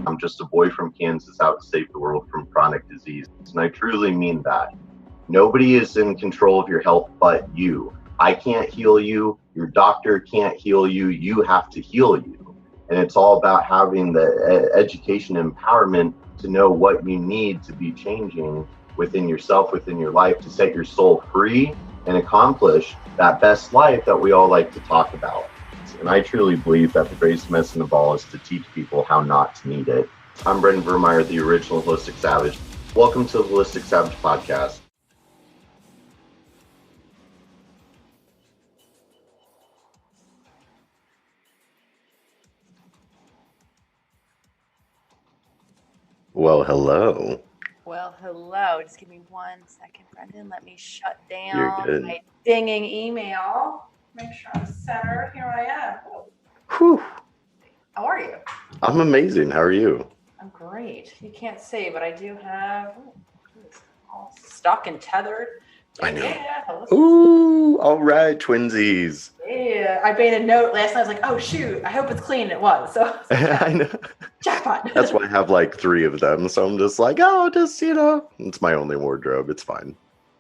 I'm just a boy from Kansas out to save the world from chronic disease. And I truly mean that. Nobody is in control of your health but you. I can't heal you. Your doctor can't heal you. You have to heal you. And it's all about having the education and empowerment to know what you need to be changing within yourself, within your life, to set your soul free and accomplish that best life that we all like to talk about. And I truly believe that the greatest medicine of all is to teach people how not to need it. I'm Brendan Vermeyer, the original Holistic Savage. Welcome to the Holistic Savage podcast. Well, hello. Well, hello. Just give me 1 second, Brendan. Let me shut You're down good. my dinging email. Make sure I'm centered. Here I am. Whew. How are you? I'm amazing. How are you? I'm great. You can't see, but I do have it's all stuck and tethered. I know. Yeah. Ooh, all right, twinsies. Yeah. I made a note last night. I was like, oh, shoot. I hope it's clean. It was. So I know. jackpot. That's why I have like 3 of them. So I'm just like, it's my only wardrobe. It's fine.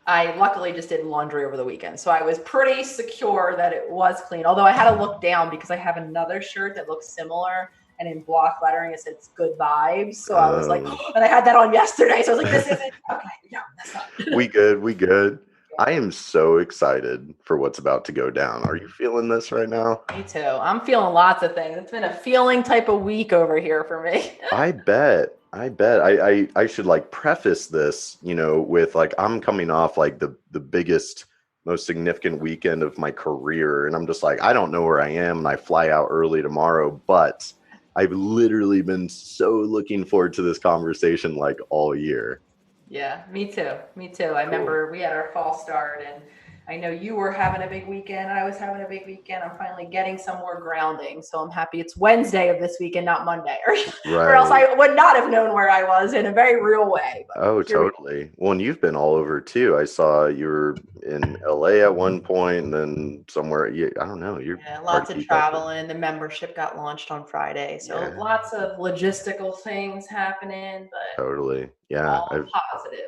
I luckily just did laundry over the weekend, so I was pretty secure that it was clean. Although I had to look down because I have another shirt that looks similar, and in block lettering it says "Good Vibes." So I was like, and I had that on yesterday, so I was like, "This isn't okay." No, that's not. We good. I am so excited for what's about to go down. Are you feeling this right now? Me too. I'm feeling lots of things. It's been a feeling type of week over here for me. I bet. I should like preface this, with like I'm coming off like the biggest, most significant weekend of my career. And I'm just like, I don't know where I am. And I fly out early tomorrow, but I've literally been so looking forward to this conversation like all year. Yeah, me too. I remember we had our fall start, and I know you were having a big weekend. I was having a big weekend. I'm finally getting some more grounding. So I'm happy it's Wednesday of this weekend, not Monday. Or else I would not have known where I was in a very real way. Oh, totally. Well, and you've been all over too. I saw you were in LA at one point, and then somewhere. I don't know. You're lots of traveling. The membership got launched on Friday. So lots of logistical things happening. But totally. Yeah. All positive.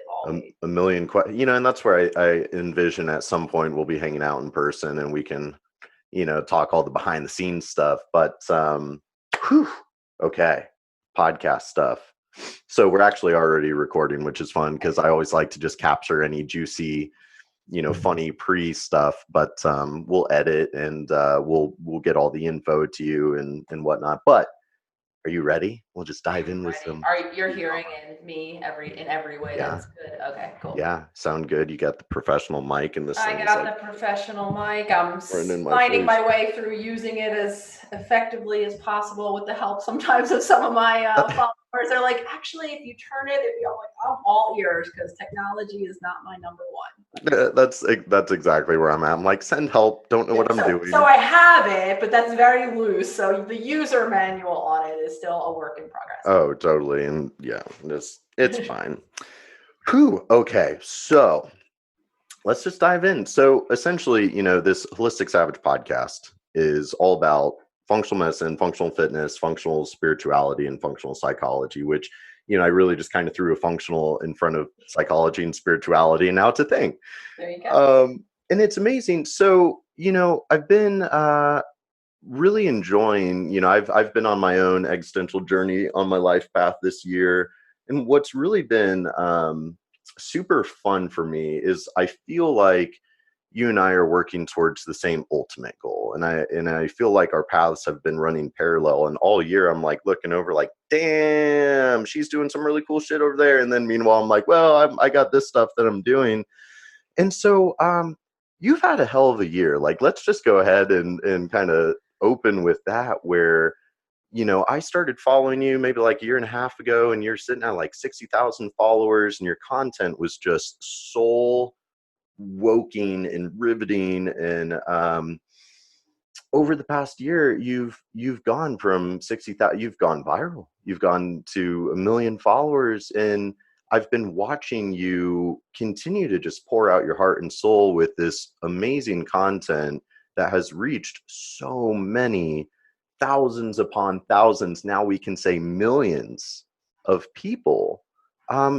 A million questions, and that's where I envision at some point we'll be hanging out in person and we can, talk all the behind the scenes stuff. But okay, podcast stuff. So we're actually already recording, which is fun because I always like to just capture any juicy, funny pre stuff. But we'll edit and we'll get all the info to you and whatnot. But are you ready? We'll just dive in with some. You're hearing me in every way. Yeah. That's good. Okay, cool. Yeah, sound good. You got the professional mic and this. I got the professional mic. I'm finding my way through using it as effectively as possible with the help sometimes of some of my followers. They're like, actually, if you turn it, I'm all ears because technology is not my number one. That's exactly where I'm at. I'm like, send help. Don't know what I'm doing. So I have it, but that's very loose. So the user manual on it is still a work in progress. Oh, totally. And yeah, it's fine. Whew. Okay. So let's just dive in. So essentially, this Holistic Savage podcast is all about functional medicine, functional fitness, functional spirituality, and functional psychology, which, I really just kind of threw a functional in front of psychology and spirituality, and now it's a thing. There you go. And it's amazing. So, I've been really enjoying, I've been on my own existential journey on my life path this year. And what's really been super fun for me is I feel like you and I are working towards the same ultimate goal. And I feel like our paths have been running parallel. And all year I'm like looking over like, damn, she's doing some really cool shit over there. And then meanwhile, I'm like, well, I got this stuff that I'm doing. And so you've had a hell of a year. Like, let's just go ahead and kind of open with that where, I started following you maybe like a year and a half ago, and you're sitting at like 60,000 followers, and your content was just soul woking and riveting. And over the past year, you've gone from 60,000, you've gone viral, you've gone to 1 million followers, and I've been watching you continue to just pour out your heart and soul with this amazing content that has reached so many thousands upon thousands, now we can say millions of people.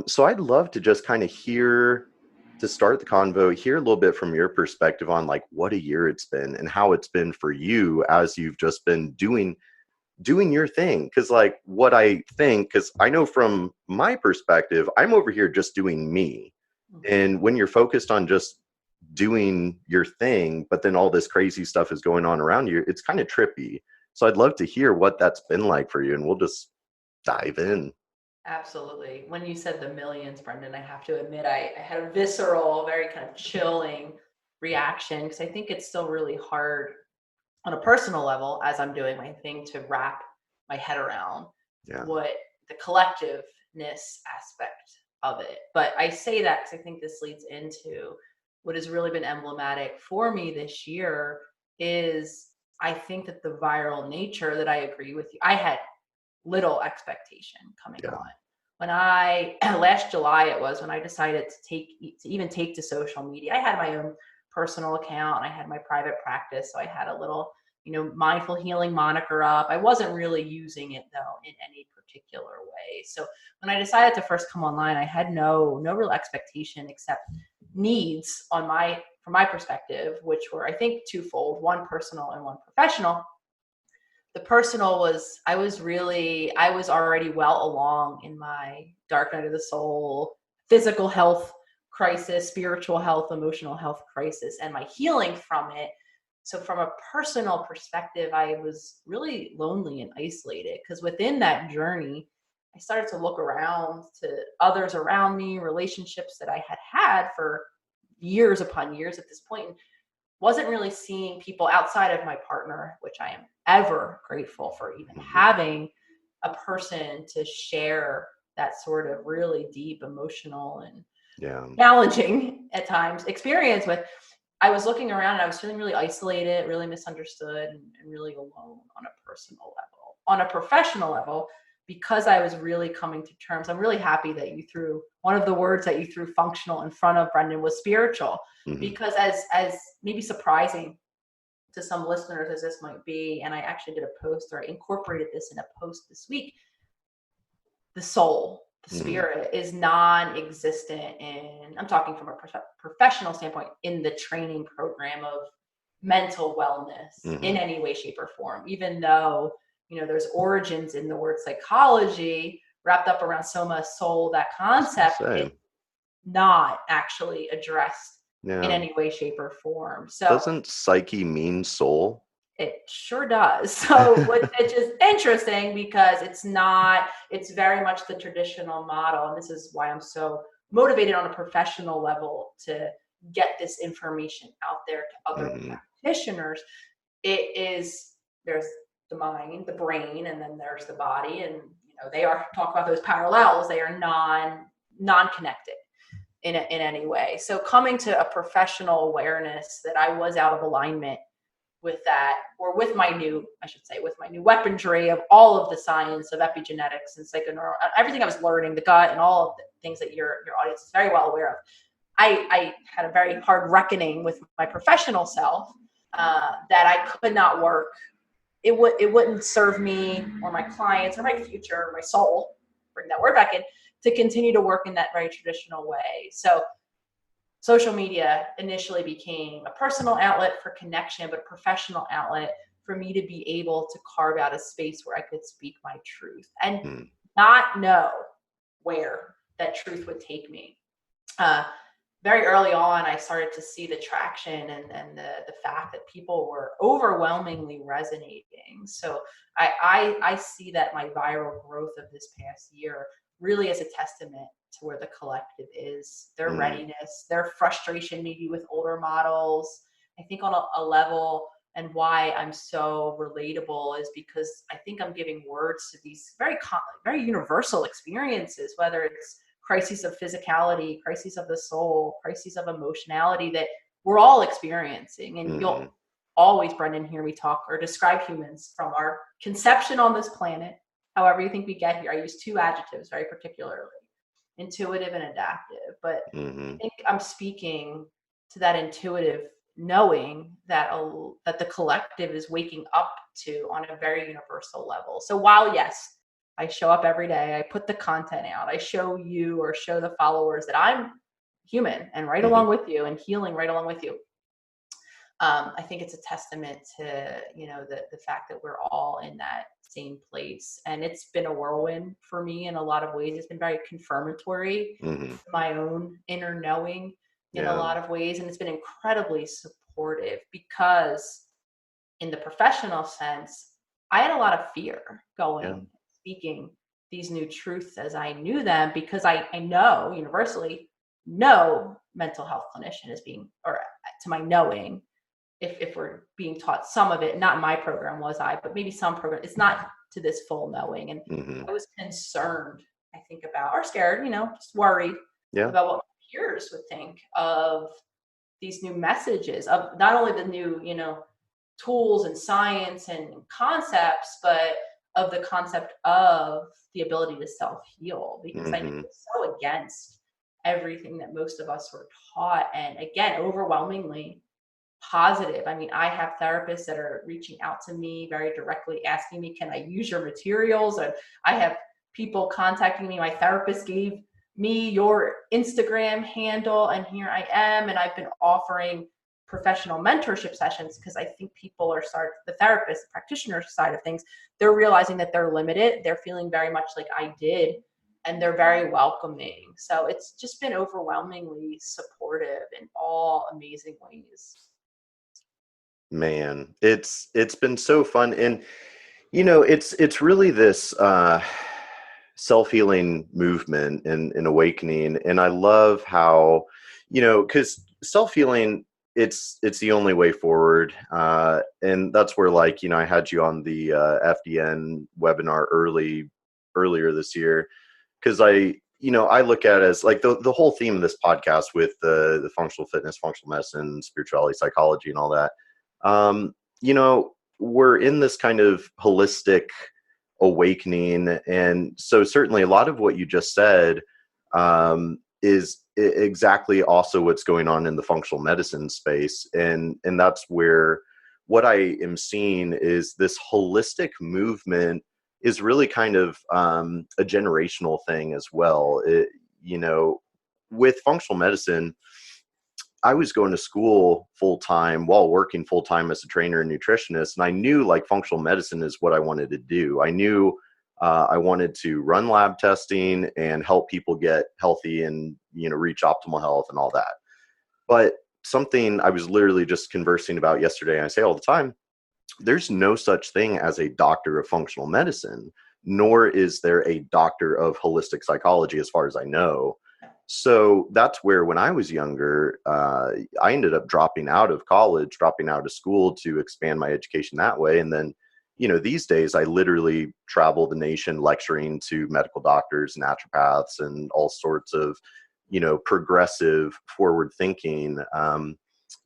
So I'd love to just kind of to start the convo, hear a little bit from your perspective on like what a year it's been and how it's been for you as you've just been doing your thing. Because like what I think, because I know from my perspective, I'm over here just doing me. And when you're focused on just doing your thing, but then all this crazy stuff is going on around you, it's kind of trippy. So I'd love to hear what that's been like for you, and we'll just dive in. Absolutely. When you said the millions, Brendan, I have to admit I had a visceral, very kind of chilling reaction because I think it's still really hard on a personal level as I'm doing my thing to wrap my head around Yeah. what the collectiveness aspect of it. But I say that because I think this leads into what has really been emblematic for me this year is I think that the viral nature that I agree with you. I had little expectation coming Yeah. on. When I last July it was when I decided to even take to social media. I had my own personal account and I had my private practice, so I had a little, mindful healing moniker up. I wasn't really using it though in any particular way. So when I decided to first come online, I had no real expectation except needs from my perspective, which were I think twofold, one personal and one professional. The personal was I was already well along in my dark night of the soul, physical health crisis, spiritual health, emotional health crisis, and my healing from it. So from a personal perspective, I was really lonely and isolated because within that journey, I started to look around to others around me, relationships that I had for years upon years at this point, and wasn't really seeing people outside of my partner, which I am ever grateful for even Mhm. having a person to share that sort of really deep emotional and Yeah. challenging at times experience with. I was looking around and I was feeling really isolated, really misunderstood, and really alone on a personal level. On a professional level, because I was really coming to terms, I'm really happy that you threw one of the words that you threw functional in front of, Brendan, was spiritual. Hmm. Because as maybe surprising to some listeners as this might be, and I actually did a post or I incorporated this in a post this week, the soul, the Hmm. spirit is non-existent in, I'm talking from a professional standpoint, in the training program of mental wellness in Hmm. any way, shape, or form, even though, there's origins in the word psychology wrapped up around soma, soul, that I was gonna concept. It's say, not actually addressed in yeah. any way, shape, or form. So Doesn't psyche mean soul? it sure does. So, which is interesting because it's very much the traditional model. And this is why I'm so motivated on a professional level to get this information out there to other Hmm. practitioners. There's the mind, the brain, and then there's the body. And, they are talk about those parallels. They are non-connected in any way. So coming to a professional awareness that I was out of alignment with that, or with my new weaponry of all of the science of epigenetics and psychoneural, everything I was learning, the gut and all of the things that your audience is very well aware of. I had a very hard reckoning with my professional self, that I could not work. It wouldn't serve me or my clients or my future or my soul, bring that word back in, to continue to work in that very traditional way. So social media initially became a personal outlet for connection, but a professional outlet for me to be able to carve out a space where I could speak my truth and not know where that truth would take me. Uh, Very early on, I started to see the traction and the fact that people were overwhelmingly resonating. So I see that my viral growth of this past year really is a testament to where the collective is, their Hmm. readiness, their frustration maybe with older models. I think on a level, and why I'm so relatable is because I think I'm giving words to these very universal experiences, whether it's crises of physicality, crises of the soul, crises of emotionality that we're all experiencing. And you'll Hmm. always, Brendan, hear me talk or describe humans from our conception on this planet, however you think we get here. I use two adjectives very particularly, intuitive and adaptive. But I Hmm. think I'm speaking to that intuitive knowing that that the collective is waking up to on a very universal level. So while, yes, I show up every day, I put the content out, I show you or show the followers that I'm human and right Hmm. along with you and healing right along with you. I think it's a testament to, the fact that we're all in that same place. And it's been a whirlwind for me in a lot of ways. It's been very confirmatory Hmm. to my own inner knowing in a Yeah. lot of ways. And it's been incredibly supportive because in the professional sense, I had a lot of fear Yeah. going, speaking these new truths as I knew them, because I know universally, no mental health clinician is being, or to my knowing, if we're being taught some of it, not in my program was I, but maybe some program, it's not to this full knowing. And Hmm. I was concerned, I think about, or scared, just worried Yeah. about what my peers would think of these new messages, of not only the new, tools and science and concepts, but of the concept of the ability to self-heal, because I know Hmm. it's so against everything that most of us were taught. And again, overwhelmingly positive. I mean, I have therapists that are reaching out to me very directly, asking me, can I use your materials? And I have people contacting me. My therapist gave me your Instagram handle, and here I am. And I've been offering professional mentorship sessions because I think people are the therapist, the practitioner side of things, they're realizing that they're limited. They're feeling very much like I did, and they're very welcoming. So it's just been overwhelmingly supportive in all amazing ways. Man, it's been so fun. And it's really this self-healing movement and awakening. And I love how, because self-healing, it's the only way forward. And that's where, like, I had you on the FDN webinar earlier this year, because I look at it as like the whole theme of this podcast with the functional fitness, functional medicine, spirituality, psychology, and all that. um, we're in this kind of holistic awakening. And so certainly a lot of what you just said is exactly also what's going on in the functional medicine space. And that's where what I am seeing is this holistic movement is really kind of a generational thing as well. You know, with functional medicine, I was going to school full time while working full time as a trainer and nutritionist, and I knew like functional medicine is what I wanted to do. I knew I wanted to run lab testing and help people get healthy and reach optimal health and all that. But something I was literally just conversing about yesterday, and I say all the time, there's no such thing as a doctor of functional medicine, nor is there a doctor of holistic psychology, as far as I know. So that's where, when I was younger, I ended up dropping out of college, dropping out of school to expand my education that way. And then, these days I literally travel the nation lecturing to medical doctors, naturopaths, and all sorts of, progressive, forward thinking.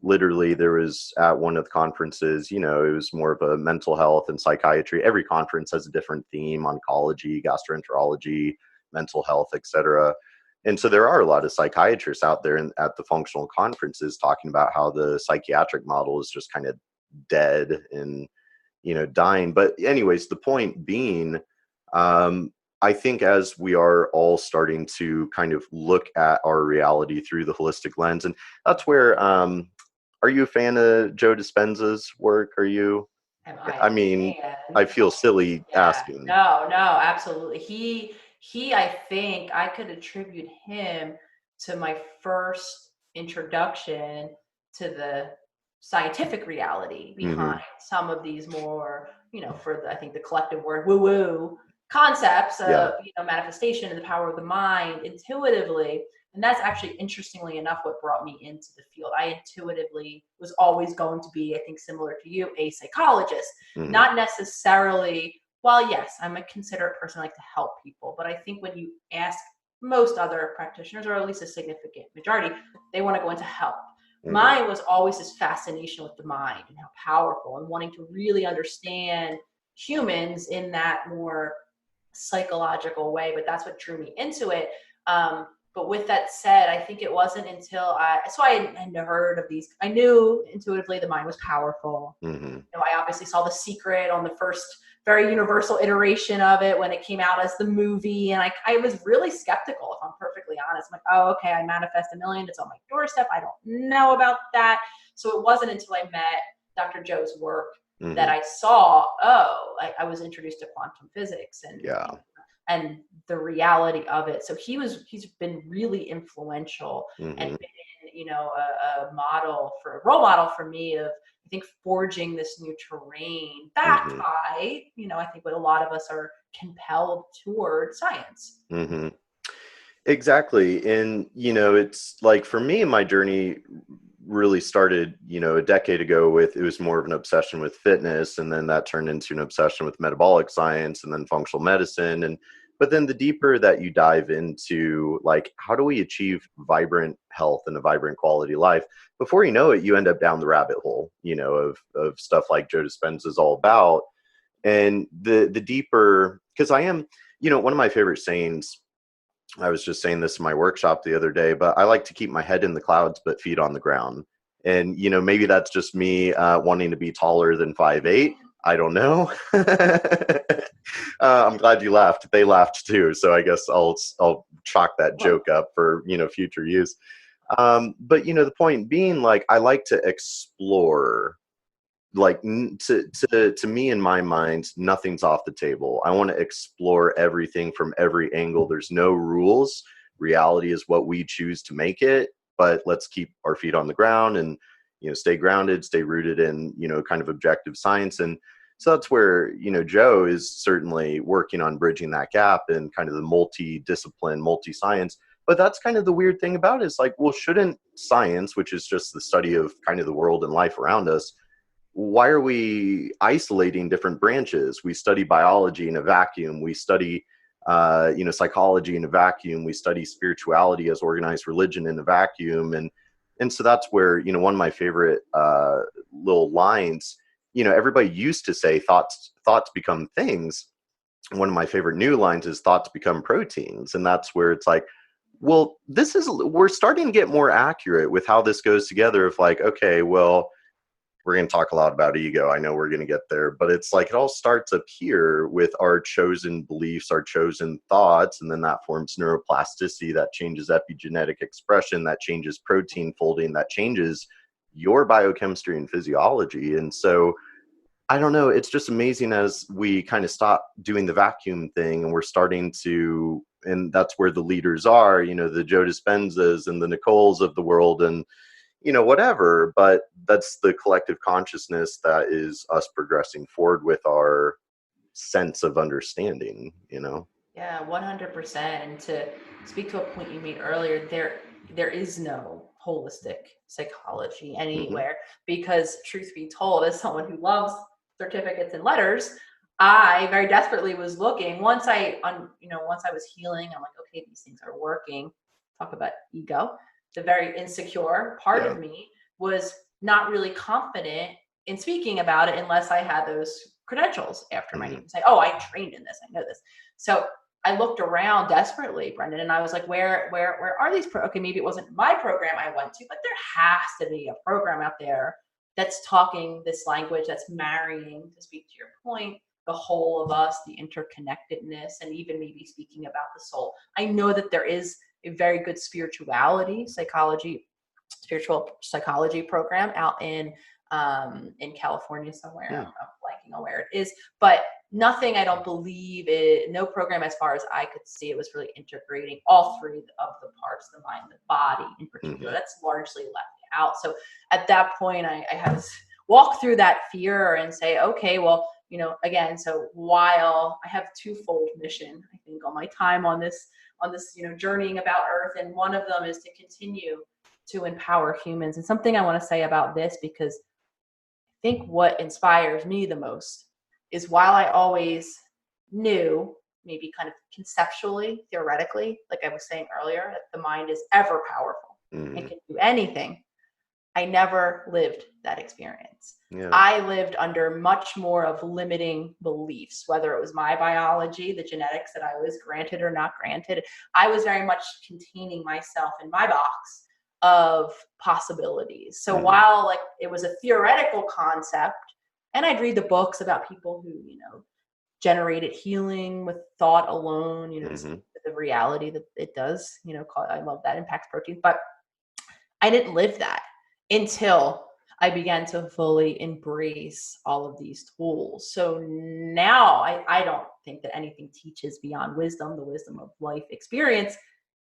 Literally, there was at one of the conferences, it was more of a mental health and psychiatry. Every conference has a different theme: oncology, gastroenterology, mental health, etc. And so there are a lot of psychiatrists out there at the functional conferences talking about how the psychiatric model is just kind of dead and dying. But anyways, the point being, I think as we are all starting to kind of look at our reality through the holistic lens, and that's where, are you a fan of Joe Dispenza's work? Are you? Am I I a mean, fan? I feel silly Yeah. asking. No, no, absolutely. I think I could attribute him to my first introduction to the scientific reality Hmm. behind some of these more, I think the collective word woo-woo concepts Yeah. of, manifestation and the power of the mind intuitively. And that's actually, interestingly enough, what brought me into the field. I intuitively was always going to be, I think, similar to you, a psychologist, Hmm. not necessarily, well, yes, I'm a considerate person, I like to help people. But I think when you ask most other practitioners, or at least a significant majority, they want to go into health. Hmm. Mine was always this fascination with the mind and how powerful, and wanting to really understand humans in that more psychological way. But that's what drew me into it. But with that said, I think it wasn't until I had heard of these. I knew intuitively the mind was powerful. Hmm. You know, I obviously saw The Secret on the first very universal iteration of it when it came out as the movie. And I was really skeptical, if I'm perfectly honest. I'm like, oh, okay, I manifest a million. It's on my doorstep. I don't know about that. So it wasn't until I met Dr. Joe's work that Hmm. I saw, I was introduced to quantum physics Yeah. and the reality of it. So he's been really influential and Hmm. been, a role model for me of, I think, forging this new terrain backed Hmm. by, I think what a lot of us are compelled toward science. Hmm. Exactly. And, it's like for me, my journey really started, a decade ago with, it was more of an obsession with fitness. And then that turned into an obsession with metabolic science and then functional medicine. But then the deeper that you dive into, like, how do we achieve vibrant health and a vibrant quality of life? Before you know it, you end up down the rabbit hole, of stuff like Joe Dispenza is all about. And the deeper, because I am, one of my favorite sayings, I was just saying this in my workshop the other day, but I like to keep my head in the clouds but feet on the ground. And maybe that's just me wanting to be taller than 5'8". I don't know. I'm glad you laughed. They laughed too, so I guess I'll chalk that Well, joke up for future use. But the point being, like, I like to explore, like, to me, in my mind, nothing's off the table. I want to explore everything from every angle. There's no rules. Reality is what we choose to make it, but let's keep our feet on the ground and stay grounded, stay rooted in kind of objective science. And so that's where Joe is certainly working on bridging that gap and kind of the multi-discipline, multi-science. But that's kind of the weird thing about it. It's like, well, shouldn't science, which is just the study of kind of the world and life around us, why are we isolating different branches? We study biology in a vacuum. We study, psychology in a vacuum. We study spirituality as organized religion in a vacuum. And so that's where, one of my favorite little lines, everybody used to say thoughts become things. One of my favorite new lines is thoughts become proteins. And that's where it's like, well, we're starting to get more accurate with how this goes together of like, okay, well, we're going to talk a lot about ego. I know we're going to get there, but it's like it all starts up here with our chosen beliefs, our chosen thoughts, and then that forms neuroplasticity, that changes epigenetic expression, that changes protein folding, that changes your biochemistry and physiology. And so I don't know, it's just amazing as we kind of stop doing the vacuum thing and we're starting to, and that's where the leaders are, the Joe Dispenzas and the Nicoles of the world, and whatever, but that's the collective consciousness that is us progressing forward with our sense of understanding. yeah, 100%. And to speak to a point you made earlier, there is no holistic psychology Hmm. anywhere, because truth be told, as someone who loves certificates and letters, I very desperately was looking. Once I was healing, I'm like, okay, these things are working. Talk about ego. The very insecure part Yeah. of me was not really confident in speaking about it unless I had those credentials after my name. Hmm. Say, oh, I trained in this, I know this. So I looked around desperately, Brendan, and I was like, where are these? Okay, maybe it wasn't my program I went to, but there has to be a program out there that's talking this language, that's marrying, to speak to your point, the whole of us, the interconnectedness, and even maybe speaking about the soul. I know that there is a very good spiritual psychology program out in California somewhere. I'm Hmm. blanking on where it is, but nothing, I don't believe it, no program as far as I could see it was really integrating all three of the parts, the mind, the body in particular. Hmm. That's largely left out. So at that point, I had to walk through that fear and say, okay, well, again, so while I have twofold mission, I think, on my time on this, journeying about Earth, and one of them is to continue to empower humans. And something I want to say about this, because I think what inspires me the most is, while I always knew, maybe kind of conceptually, theoretically, like I was saying earlier, that the mind is ever powerful and Hmm. can do anything, I never lived that experience. Yeah. I lived under much more of limiting beliefs, whether it was my biology, the genetics that I was granted or not granted. I was very much containing myself in my box of possibilities. So Mm-hmm. while like it was a theoretical concept, and I'd read the books about people who, generated healing with thought alone, Mm-hmm. the reality that it does, I love that impacts protein, but I didn't live that until I began to fully embrace all of these tools. So now I don't think that anything teaches beyond wisdom, the wisdom of life experience.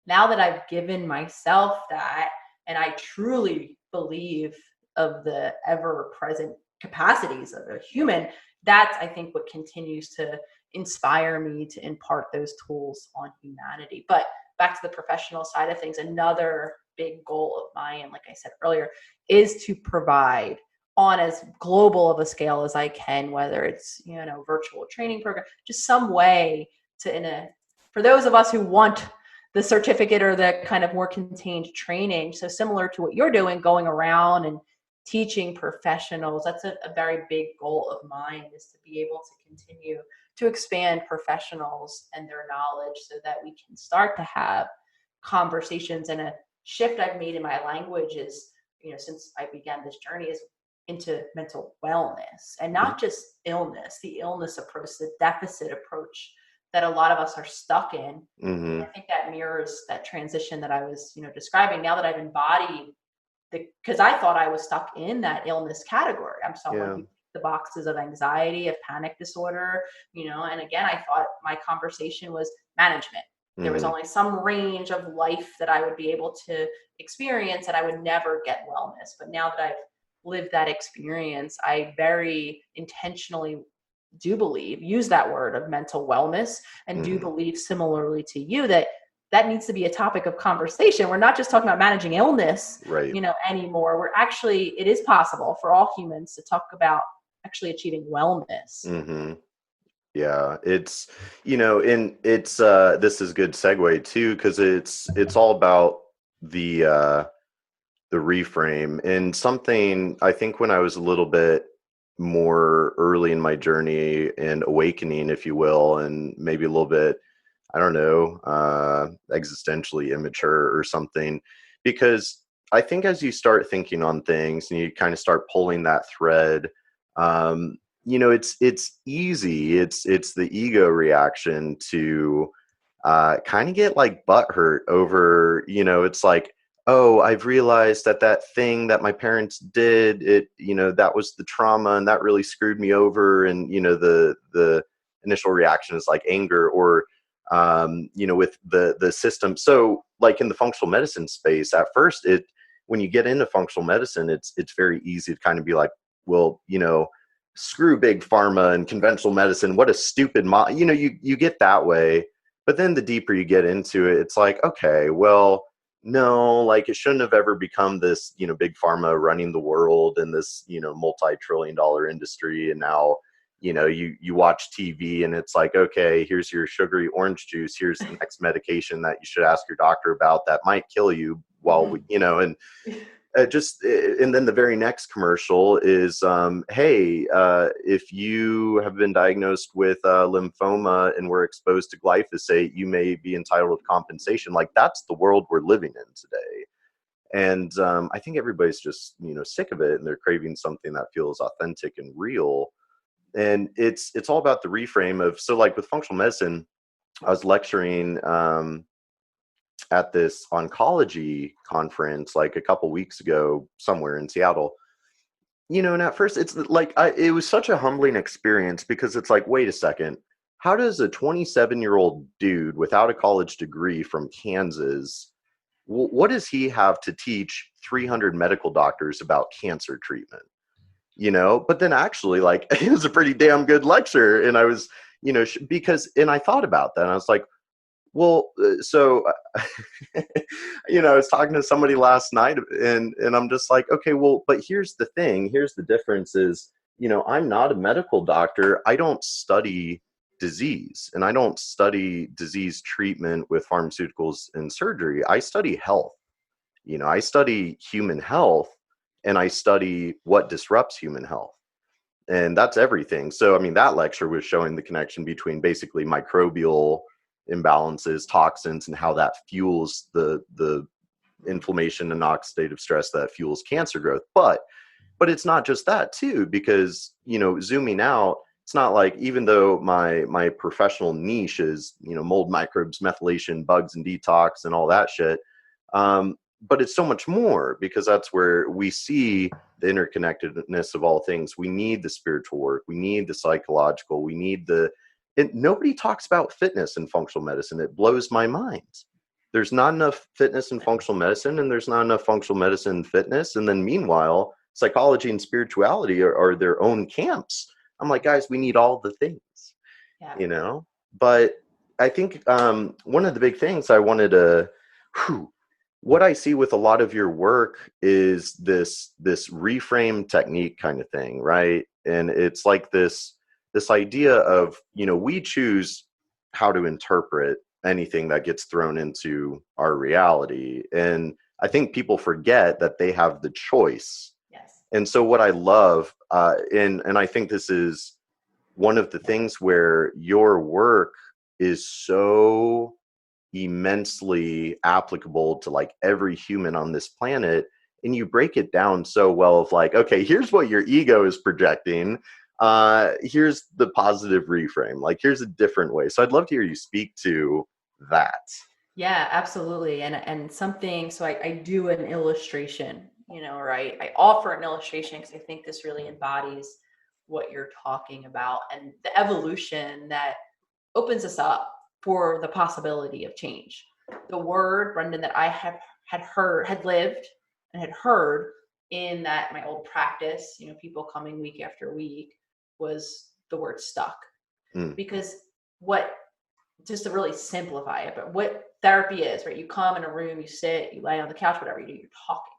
Now that I've given myself that, and I truly believe of the ever present capacities of a human, that's, I think, what continues to inspire me to impart those tools on humanity. But back to the professional side of things, another big goal of mine, like I said earlier, is to provide on as global of a scale as I can, whether it's, virtual training program, just some way to, for those of us who want the certificate or the kind of more contained training. So similar to what you're doing, going around and teaching professionals, that's a very big goal of mine, is to be able to continue to expand professionals and their knowledge so that we can start to have conversations. And a shift I've made in my language is, since I began this journey, is into mental wellness and not just illness, the illness approach, the deficit approach that a lot of us are stuck in. Mm-hmm. I think that mirrors that transition that I was, describing. Now that I've embodied because I thought I was stuck in that illness category. I'm someone Yeah. who ticked the boxes of anxiety, of panic disorder, and again, I thought my conversation was management. There was Mm-hmm. only some range of life that I would be able to experience, and I would never get wellness. But now that I've lived that experience, I very intentionally do believe, use that word of mental wellness, and do Mm-hmm. believe similarly to you that needs to be a topic of conversation. We're not just talking about managing illness, Right. anymore. It is possible for all humans to talk about actually achieving wellness. Mm-hmm. Yeah, it's and it's this is good segue too, because it's all about the reframe. And something I think when I was a little bit more early in my journey and awakening, if you will, and maybe a little bit, I don't know, existentially immature or something, because I think as you start thinking on things and you kind of start pulling that thread, um, it's easy. It's the ego reaction to kind of get like butthurt over, it's like, oh, I've realized that thing that my parents did, that was the trauma and that really screwed me over. And, the initial reaction is like anger or, with the system. So like in the functional medicine space, at first when you get into functional medicine, it's very easy to kind of be like, well, screw big pharma and conventional medicine. What a stupid you get that way. But then the deeper you get into it, it's like, okay, well, no, like it shouldn't have ever become this, big pharma running the world and this, multi-trillion-dollar industry. And now, you watch TV and it's like, okay, here's your sugary orange juice. Here's the next medication that you should ask your doctor about that might kill you while we, and and then the very next commercial is, hey, if you have been diagnosed with lymphoma and were exposed to glyphosate, you may be entitled to compensation. Like that's the world we're living in today. And I think everybody's just, sick of it and they're craving something that feels authentic and real. And it's all about the reframe of, so like with functional medicine, I was lecturing at this oncology conference like a couple weeks ago somewhere in Seattle. And at first it's like it was such a humbling experience because it's like, wait a second, how does a 27-year-old dude without a college degree from Kansas, what does he have to teach 300 medical doctors about cancer treatment? But then actually, like, it was a pretty damn good lecture. And I was, and I thought about that and I was like, well, I was talking to somebody last night and I'm just like, okay, well, but here's the thing. Here's the difference is, I'm not a medical doctor. I don't study disease and I don't study disease treatment with pharmaceuticals and surgery. I study health. I study human health. and I study what disrupts human health. And that's everything. So, I mean, that lecture was showing the connection between basically microbial imbalances, toxins, and how that fuels the inflammation and oxidative stress that fuels cancer growth. But it's not just that too, because, zooming out, it's not like, even though my professional niche is, mold, microbes, methylation, bugs, and detox and all that shit. But it's so much more, because that's where we see the interconnectedness of all things. We need the spiritual work. We need the psychological. We need nobody talks about fitness in functional medicine. It blows my mind. There's not enough fitness in functional medicine, and there's not enough functional medicine in fitness. And then meanwhile, psychology and spirituality are their own camps. I'm like, guys, we need all the things, Yeah. But I think one of the big things I wanted to, what I see with a lot of your work is this reframe technique kind of thing, right? And it's like this idea of, we choose how to interpret anything that gets thrown into our reality. And I think people forget that they have the choice. Yes. And so what I love, and I think this is one of the things where your work is so immensely applicable to like every human on this planet, and you break it down so well of like, okay, here's what your ego is projecting, here's the positive reframe, like here's a different way. So I'd love to hear you speak to that. Yeah, absolutely. And something, so I do an illustration, or I offer an illustration because I think this really embodies what you're talking about and the evolution that opens us up for the possibility of change. The word, Brendan, that I had lived and had heard in that my old practice, people coming week after week, was the word stuck. Because just to really simplify it, but what therapy is, right? You come in a room, you sit, you lay on the couch, whatever you do, you're talking.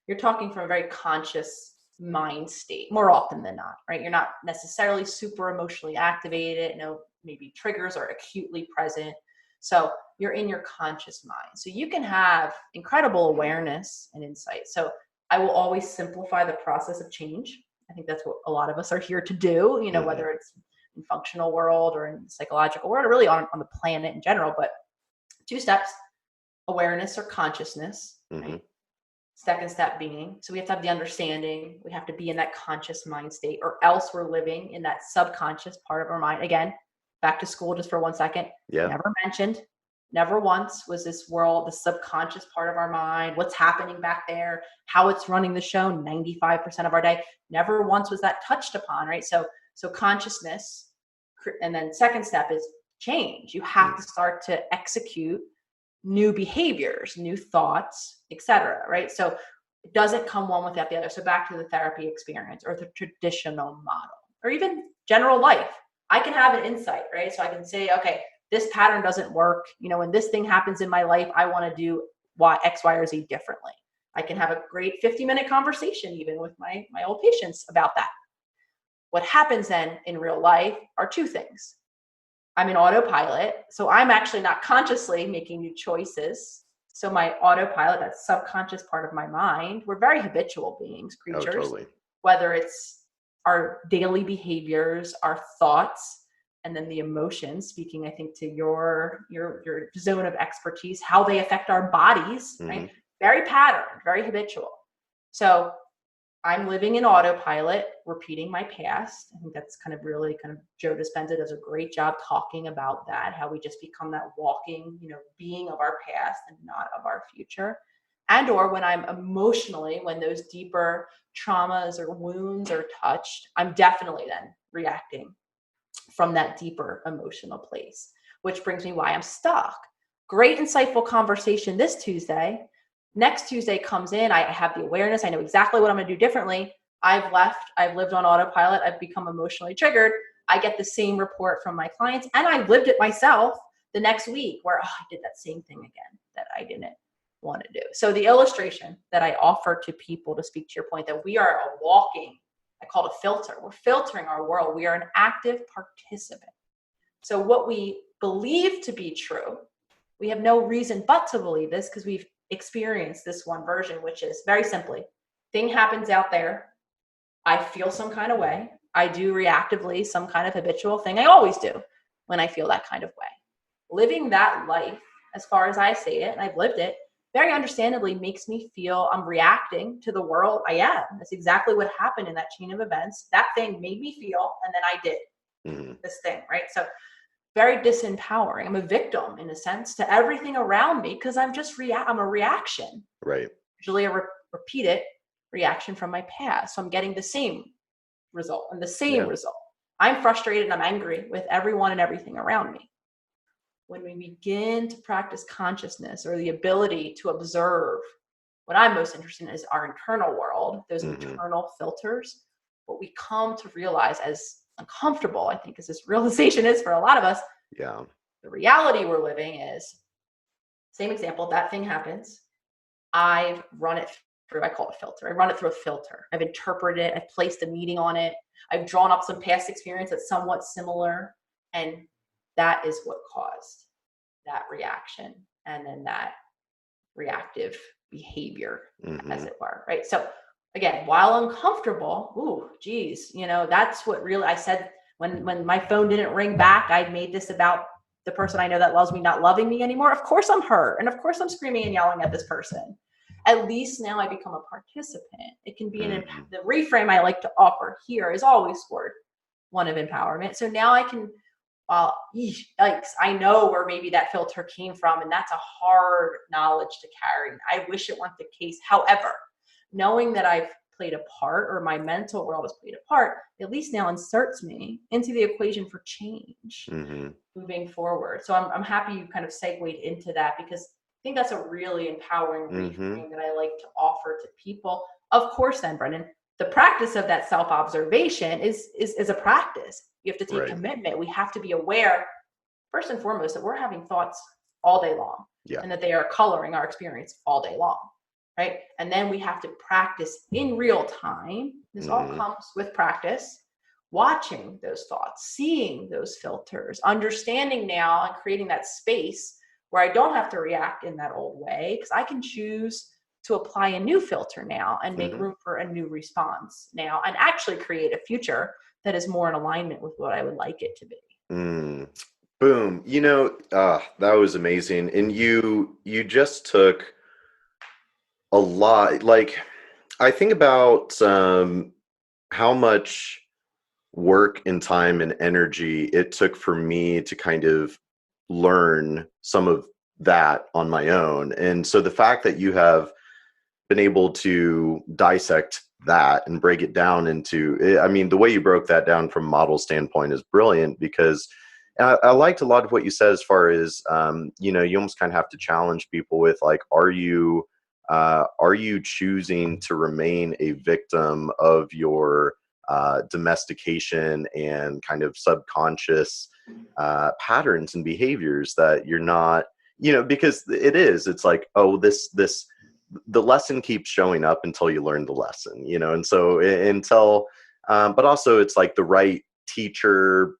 You're talking from a very conscious mind state more often than not, right? You're not necessarily super emotionally activated. Maybe triggers are acutely present. So you're in your conscious mind. So you can have incredible awareness and insight. So I will always simplify the process of change. I think that's what a lot of us are here to do, whether it's in functional world or in psychological world, or really on the planet in general. But 2 steps: awareness or consciousness, right? Second step being, so we have to have the understanding, we have to be in that conscious mind state, or else we're living in that subconscious part of our mind. Again, back to school just for 1 second. Yeah. Never mentioned, never once was this world, the subconscious part of our mind, what's happening back there, how it's running the show 95% of our day. Never once was that touched upon, right? So consciousness, and then second step is change. You have to start to execute new behaviors, new thoughts, etc. Right? So it doesn't come one without the other. So back to the therapy experience or the traditional model, or even general life. I can have an insight, right? So I can say, okay, this pattern doesn't work. When this thing happens in my life, I want to do X, Y, or Z differently. I can have a great 50-minute conversation even with my old patients about that. What happens then in real life are 2 things. I'm in autopilot, so I'm actually not consciously making new choices. So my autopilot, that subconscious part of my mind, we're very habitual beings, creatures. Oh, totally. Whether it's our daily behaviors, our thoughts, and then the emotions, speaking, I think, to your zone of expertise, how they affect our bodies, right? Very patterned, very habitual. So I'm living in autopilot, repeating my past. I think that's kind of Joe Dispenza does a great job talking about that, how we just become that walking, being of our past and not of our future. And or when I'm emotionally, when those deeper traumas or wounds are touched, I'm definitely then reacting from that deeper emotional place, which brings me why I'm stuck. Great, insightful conversation this Tuesday. Next Tuesday comes in, I have the awareness, I know exactly what I'm going to do differently. I've lived on autopilot, I've become emotionally triggered. I get the same report from my clients, and I lived it myself the next week where I did that same thing again that I didn't want to do. So the illustration that I offer to people, to speak to your point, that we are a walking, I call it a filter. We're filtering our world. We are an active participant. So what we believe to be true, we have no reason but to believe this because we've experienced this one version, which is very simply, thing happens out there. I feel some kind of way. I do reactively some kind of habitual thing. I always do when I feel that kind of way. Living that life, as far as I see it, and I've lived it, very understandably makes me feel I'm reacting to the world I am. That's exactly what happened in that chain of events. That thing made me feel, and then I did this thing, right? So very disempowering. I'm a victim in a sense to everything around me because I'm a reaction. Right. Usually a repeated reaction from my past. So I'm getting the same result and the same result. I'm frustrated and I'm angry with everyone and everything around me. When we begin to practice consciousness or the ability to observe, what I'm most interested in is our internal world, those internal filters. What we come to realize, as uncomfortable, I think, as this realization is for a lot of us, the reality we're living is, same example, that thing happens. I've run it through, I call it a filter. I run it through a filter. I've interpreted it. I've placed a meaning on it. I've drawn up some past experience that's somewhat similar. And that is what caused that reaction and then that reactive behavior, as it were, right? So again, while uncomfortable, that's what really, I said when my phone didn't ring back, I made this about the person I know that loves me not loving me anymore. Of course I'm hurt. And of course I'm screaming and yelling at this person. At least now I become a participant. It can be the reframe I like to offer here is always toward one of empowerment. So now I can, I know where maybe that filter came from, and that's a hard knowledge to carry. I wish it weren't the case. However, knowing that I've played a part, or my mental world has played a part, at least now inserts me into the equation for change moving forward. So I'm happy you kind of segued into that, because I think that's a really empowering reframe that I like to offer to people. Of course, then, Brendan, the practice of that self-observation is a practice. You have to take commitment. We have to be aware, first and foremost, that we're having thoughts all day long and that they are coloring our experience all day long, right? And then we have to practice in real time. This all comes with practice, watching those thoughts, seeing those filters, understanding now and creating that space where I don't have to react in that old way, because I can choose to apply a new filter now and make room for a new response now, and actually create a future that is more in alignment with what I would like it to be. Boom. That was amazing. And you just took a lot. Like, I think about how much work and time and energy it took for me to kind of learn some of that on my own. And so the fact that you have been able to dissect that and break it down into, I mean, the way you broke that down from a model standpoint is brilliant, because I liked a lot of what you said as far as, you almost kind of have to challenge people with, like, are you choosing to remain a victim of your domestication and kind of subconscious patterns and behaviors that you're not, because it's like, oh, the lesson keeps showing up until you learn the lesson, and so but also it's like the right teacher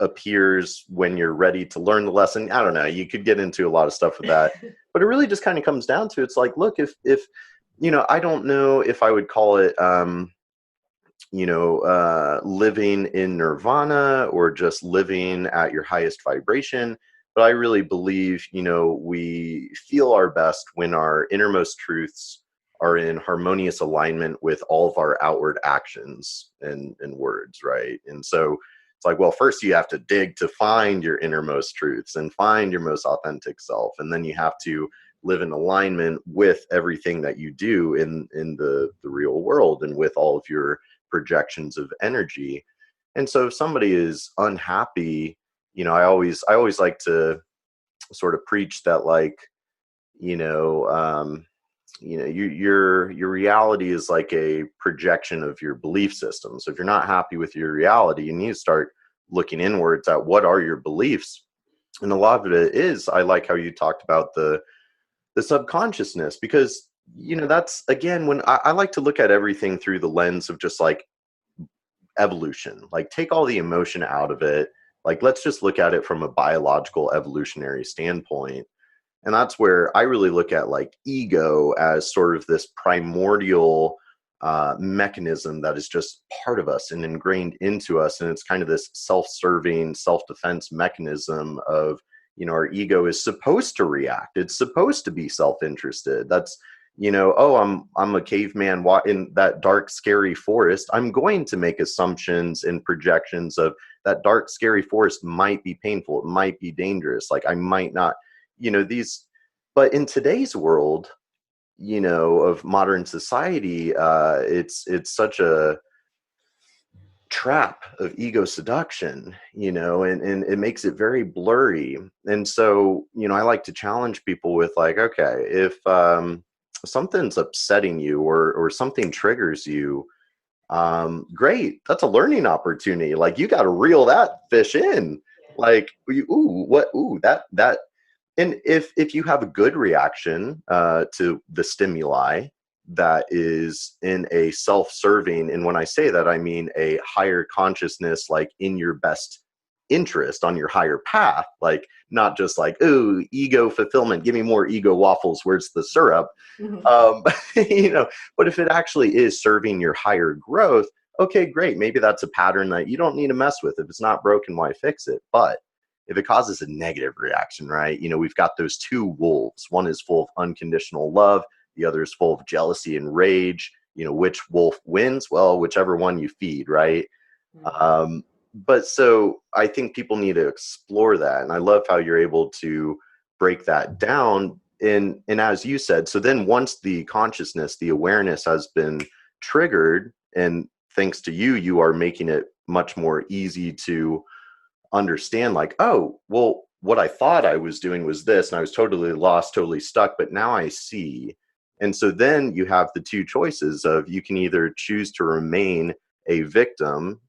appears when you're ready to learn the lesson. I don't know, you could get into a lot of stuff with that, but it really just kind of comes down to, it's like, look, if I don't know if I would call it living in nirvana or just living at your highest vibration. But I really believe, we feel our best when our innermost truths are in harmonious alignment with all of our outward actions and words, right? And so it's like, well, first you have to dig to find your innermost truths and find your most authentic self. And then you have to live in alignment with everything that you do in the real world and with all of your projections of energy. And so if somebody is unhappy, I always like to sort of preach that, like, your reality is like a projection of your belief system. So if you're not happy with your reality, you need to start looking inwards at what are your beliefs. And a lot of it is, I like how you talked about the subconsciousness, because, that's, again, when I like to look at everything through the lens of just like evolution, like take all the emotion out of it. Like, let's just look at it from a biological evolutionary standpoint. And that's where I really look at, like, ego as sort of this primordial mechanism that is just part of us and ingrained into us. And it's kind of this self-serving, self-defense mechanism of, our ego is supposed to react. It's supposed to be self-interested. That's, oh, I'm a caveman in that dark, scary forest. I'm going to make assumptions and projections of that dark, scary forest might be painful. It might be dangerous. Like I might not, but in today's world, of modern society, it's such a trap of ego seduction, and it makes it very blurry. And so, I like to challenge people with like, okay, if something's upsetting you or something triggers you, great, that's a learning opportunity. Like you got to reel that fish in. Like, that. And if you have a good reaction to the stimuli that is in a self-serving, and when I say that, I mean a higher consciousness, like in your best interest, on your higher path, like not just like, ooh, ego fulfillment, give me more ego waffles, where's the syrup? Mhm. But if it actually is serving your higher growth, okay, great. Maybe that's a pattern that you don't need to mess with. If it's not broken, why fix it? But if it causes a negative reaction, right? We've got those two wolves. One is full of unconditional love. The other is full of jealousy and rage. Which wolf wins? Well, whichever one you feed, right? But so I think people need to explore that. And I love how you're able to break that down. And as you said, so then once the consciousness, the awareness has been triggered, and thanks to you, you are making it much more easy to understand, like, oh, well, what I thought I was doing was this, and I was totally lost, totally stuck, but now I see. And so then you have the two choices of, you can either choose to remain a victim,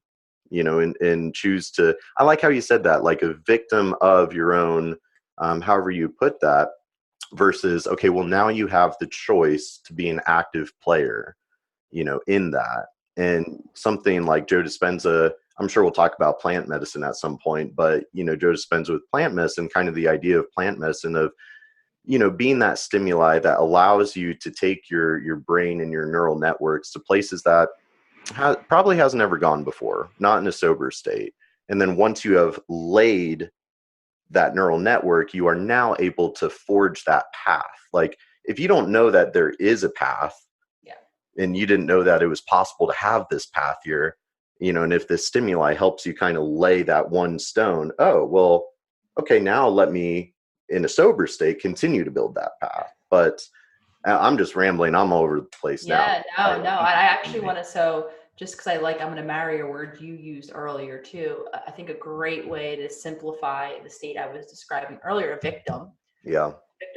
and choose to, I like how you said that, like a victim of your own, however you put that, versus, okay, well, now you have the choice to be an active player, in that. And something like Joe Dispenza, I'm sure we'll talk about plant medicine at some point, but, Joe Dispenza with plant medicine, kind of the idea of plant medicine of, being that stimuli that allows you to take your brain and your neural networks to places that probably hasn't ever gone before, not in a sober state. And then once you have laid that neural network, you are now able to forge that path. Like if you don't know that there is a path, Yeah. and you didn't know that it was possible to have this path here, and if this stimuli helps you kind of lay that one stone, oh, well, okay, now let me, in a sober state, continue to build that path. But I'm just rambling. I'm all over the place now. Yeah, no. I actually want to, so just because I'm going to marry a word you used earlier too. I think a great way to simplify the state I was describing earlier, a victim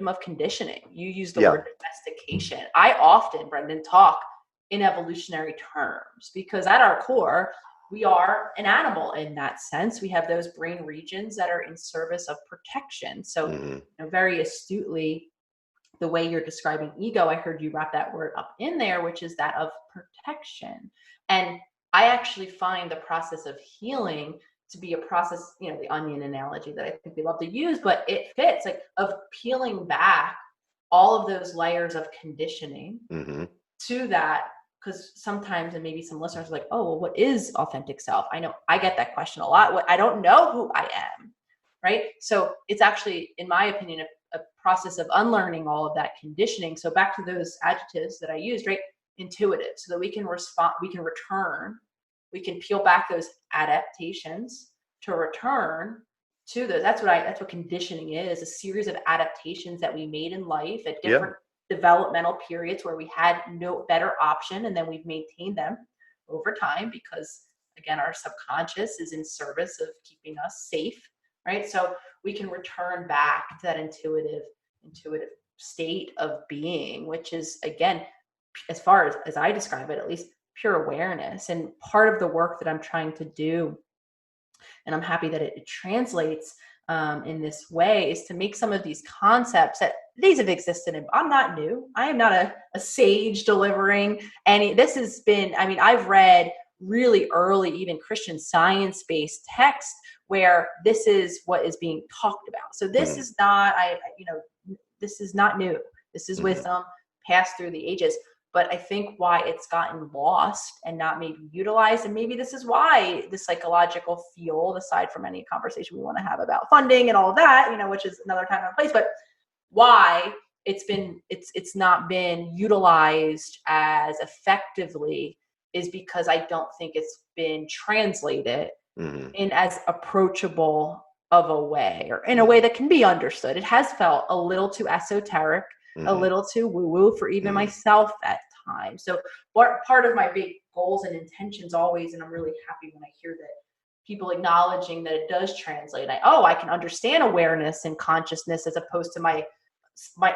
of conditioning. You use the word domestication. I often, Brendan, talk in evolutionary terms because at our core, we are an animal in that sense. We have those brain regions that are in service of protection. So very astutely, the way you're describing ego, I heard you wrap that word up in there, which is that of protection. And I actually find the process of healing to be a process, the onion analogy that I think we love to use, but it fits, like of peeling back all of those layers of conditioning to that. Because sometimes, and maybe some listeners are like, oh, well, what is authentic self? I know I get that question a lot. I don't know who I am, right? So it's actually, in my opinion, a process of unlearning all of that conditioning. So back to those adjectives that I used, right? Intuitive, so that we can respond, we can return, we can peel back those adaptations to return to those. That's what conditioning is, a series of adaptations that we made in life at different developmental periods where we had no better option, and then we've maintained them over time because, again, our subconscious is in service of keeping us safe, right? So we can return back to that intuitive state of being, which is, again, as far as I describe it, at least, pure awareness. And part of the work that I'm trying to do, and I'm happy that it translates in this way, is to make some of these concepts that these have existed. And I'm not new. I am not a sage delivering any. This has been, I've read really early, even Christian science-based text where this is what is being talked about. So this is not, this is not new. This is wisdom passed through the ages. But I think why it's gotten lost and not maybe utilized, and maybe this is why the psychological field, aside from any conversation we want to have about funding and all of that, which is another time and place, but why it's not been utilized as effectively is because I don't think it's been translated Mm-hmm. in as approachable of a way, or in a way that can be understood. It has felt a little too esoteric, a Mm-hmm. little too woo-woo for even Mm-hmm. myself at times. So part of my big goals and intentions always, and I'm really happy when I hear that people acknowledging that it does translate. I can understand awareness and consciousness as opposed to my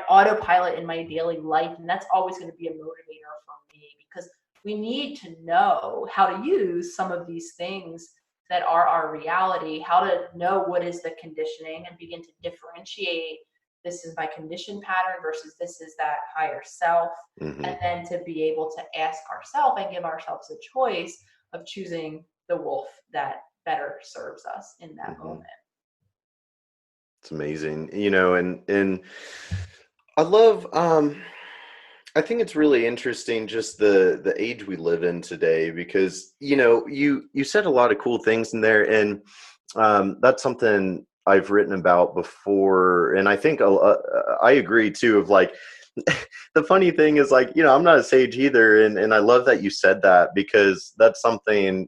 autopilot in my daily life. And that's always going to be a motivator for me, because we need to know how to use some of these things that are our reality, how to know what is the conditioning and begin to differentiate this is my condition pattern versus this is that higher self. Mm-hmm. And then to be able to ask ourselves and give ourselves a choice of choosing the wolf that better serves us in that Mm-hmm. moment. It's amazing, and I love, I think it's really interesting just the age we live in today, because you said a lot of cool things in there, and that's something I've written about before, and I think I agree too. Of like, the funny thing is, like, I'm not a sage either, and I love that you said that, because that's something,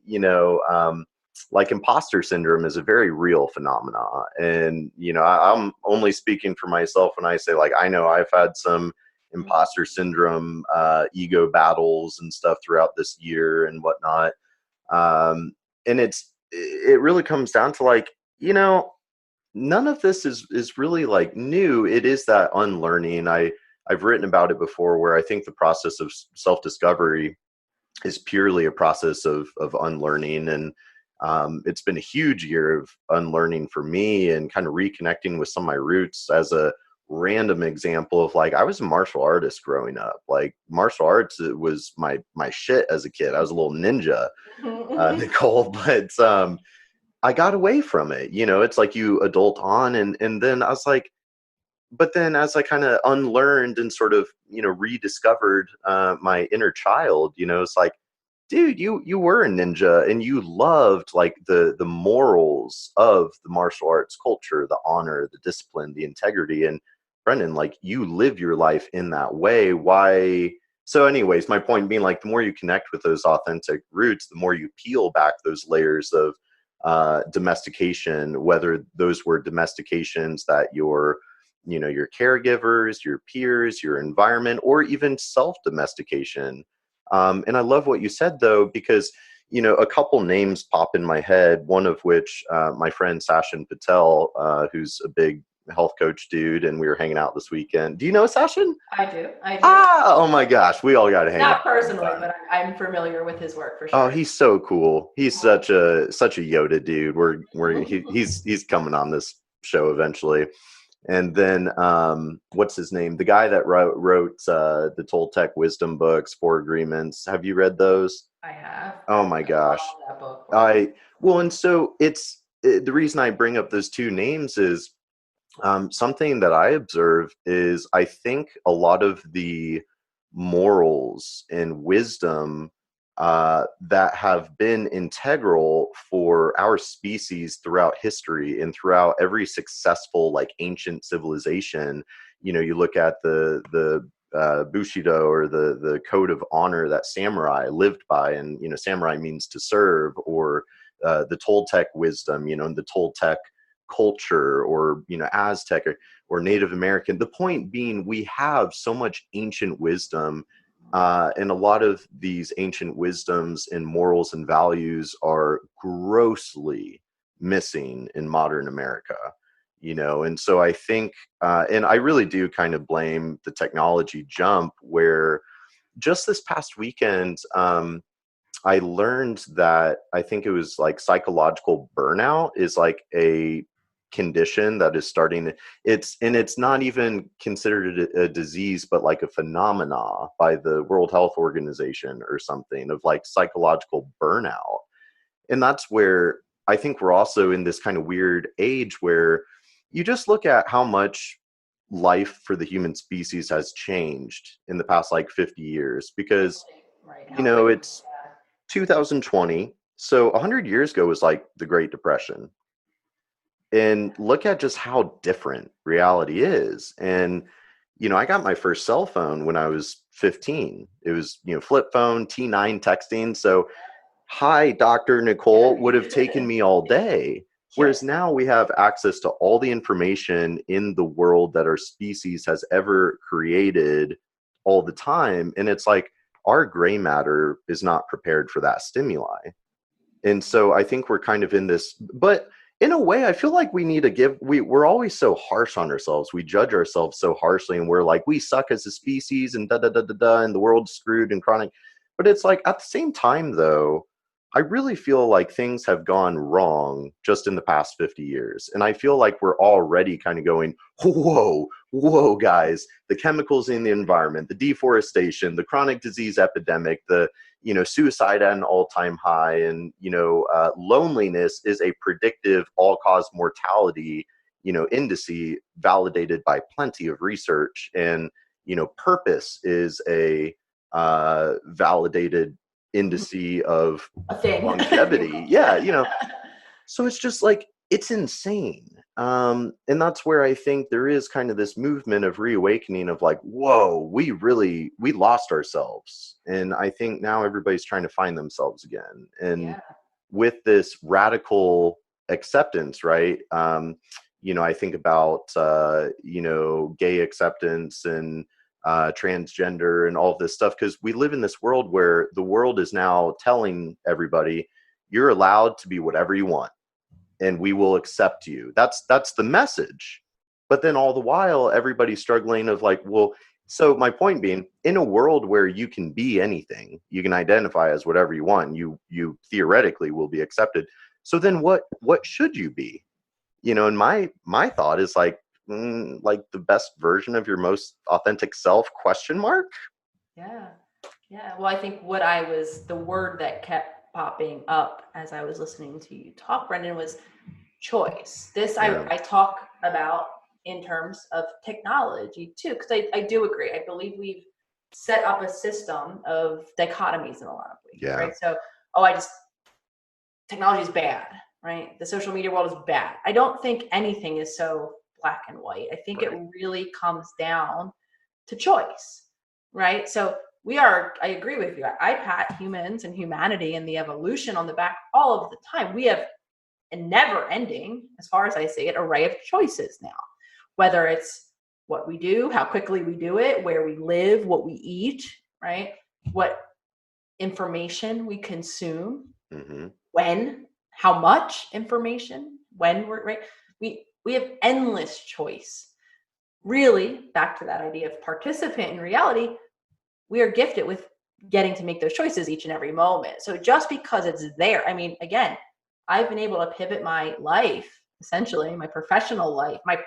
like imposter syndrome is a very real phenomena, and I'm only speaking for myself when I say, like, I know I've had some imposter syndrome, ego battles and stuff throughout this year and whatnot. And it really comes down to, like, none of this is really like new. It is that unlearning. I've written about it before, where I think the process of self-discovery is purely a process of unlearning. And it's been a huge year of unlearning for me, and kind of reconnecting with some of my roots. As a random example of, like, I was a martial artist growing up. Like, martial arts, it was my shit as a kid. I was a little ninja, Nicole. But I got away from it. It's like you adult on, and then I was like, but then as I kind of unlearned and sort of, rediscovered my inner child, it's like, dude, you were a ninja, and you loved, like, the morals of the martial arts culture, the honor, the discipline, the integrity. And Brendan, like, you live your life in that way. Why? So anyways, my point being, like, the more you connect with those authentic roots, the more you peel back those layers of domestication, whether those were domestications that your caregivers, your peers, your environment, or even self-domestication. And I love what you said, though, because a couple names pop in my head. One of which, my friend Sachin Patel, who's a big health coach dude, and we were hanging out this weekend. Do you know Sachin? I do. I do. Ah, oh my gosh, we all got to hang out Not personally, sometime. but I'm familiar with his work for Oh, sure. he's so cool. He's such a Yoda dude. He's coming on this show eventually. And then, what's his name? The guy that wrote the Toltec wisdom books, Four Agreements. Have you read those? I have. Oh my I love gosh. that book. And so the reason I bring up those two names is, something that I observe is, I think a lot of the morals and wisdom that have been integral for our species throughout history and throughout every successful, like, ancient civilization. You look at the Bushido, or the code of honor that samurai lived by, and samurai means to serve, or the Toltec wisdom, and the Toltec culture, or Aztec, or Native American. The point being, we have so much ancient wisdom, and a lot of these ancient wisdoms and morals and values are grossly missing in modern America. And so I think, and I really do kind of blame the technology jump, where just this past weekend, I learned that, I think it was like, psychological burnout is like a condition that is starting. It's not even considered a disease, but like a phenomena by the World Health Organization or something, of like psychological burnout. And that's where I think we're also in this kind of weird age, where you just look at how much life for the human species has changed in the past like 50 years, because Right. you How know quick. it's 2020, so 100 years ago was like the Great Depression, and look at just how different reality is. And I got my first cell phone when I was 15. It was flip phone, T9 texting. So hi, Dr. Nicole would have taken Yeah. me all day. Yeah. Whereas now we have access to all the information in the world that our species has ever created all the time. And it's like our gray matter is not prepared for that stimuli. And so I think we're kind of in this, but in a way, I feel like we need to we're always so harsh on ourselves. We judge ourselves so harshly, and we're like, we suck as a species and da da da da da, and the world's screwed and chronic. But it's like at the same time, though, I really feel like things have gone wrong just in the past 50 years. And I feel like we're already kind of going, whoa, whoa, guys, the chemicals in the environment, the deforestation, the chronic disease epidemic, the suicide at an all-time high, and loneliness is a predictive all-cause mortality indice validated by plenty of research. And purpose is a validated indice of A thing. longevity. Yeah, so it's just like, it's insane. And that's where I think there is kind of this movement of reawakening of like, whoa, we lost ourselves. And I think now everybody's trying to find themselves again. And Yeah. with this radical acceptance, right? I think about, gay acceptance and transgender and all of this stuff, because we live in this world where the world is now telling everybody, you're allowed to be whatever you want and we will accept you. That's the message. But then all the while, everybody's struggling of like, well, so my point being, in a world where you can be anything, you can identify as whatever you want, you theoretically will be accepted. So then what should you be? And my thought is like, like the best version of your most authentic self, question mark. Yeah. Yeah. Well, I think the word that kept popping up as I was listening to you talk, Brendan, was choice. This Yeah. I talk about in terms of technology too, because I do agree. I believe we've set up a system of dichotomies in a lot of ways, Yeah. right? So, technology is bad, right? The social media world is bad. I don't think anything is so black and white. I think Right. it really comes down to choice, right? So I agree with you. I pat humans and humanity and the evolution on the back all of the time. We have a never ending, as far as I see it, array of choices now, whether it's what we do, how quickly we do it, where we live, what we eat, right? What information we consume, Mm-hmm. when, how much information, when we're right. We have endless choice. Really, back to that idea of participant in reality, we are gifted with getting to make those choices each and every moment. So just because it's there, I mean, again, I've been able to pivot my life, essentially, my professional life. I've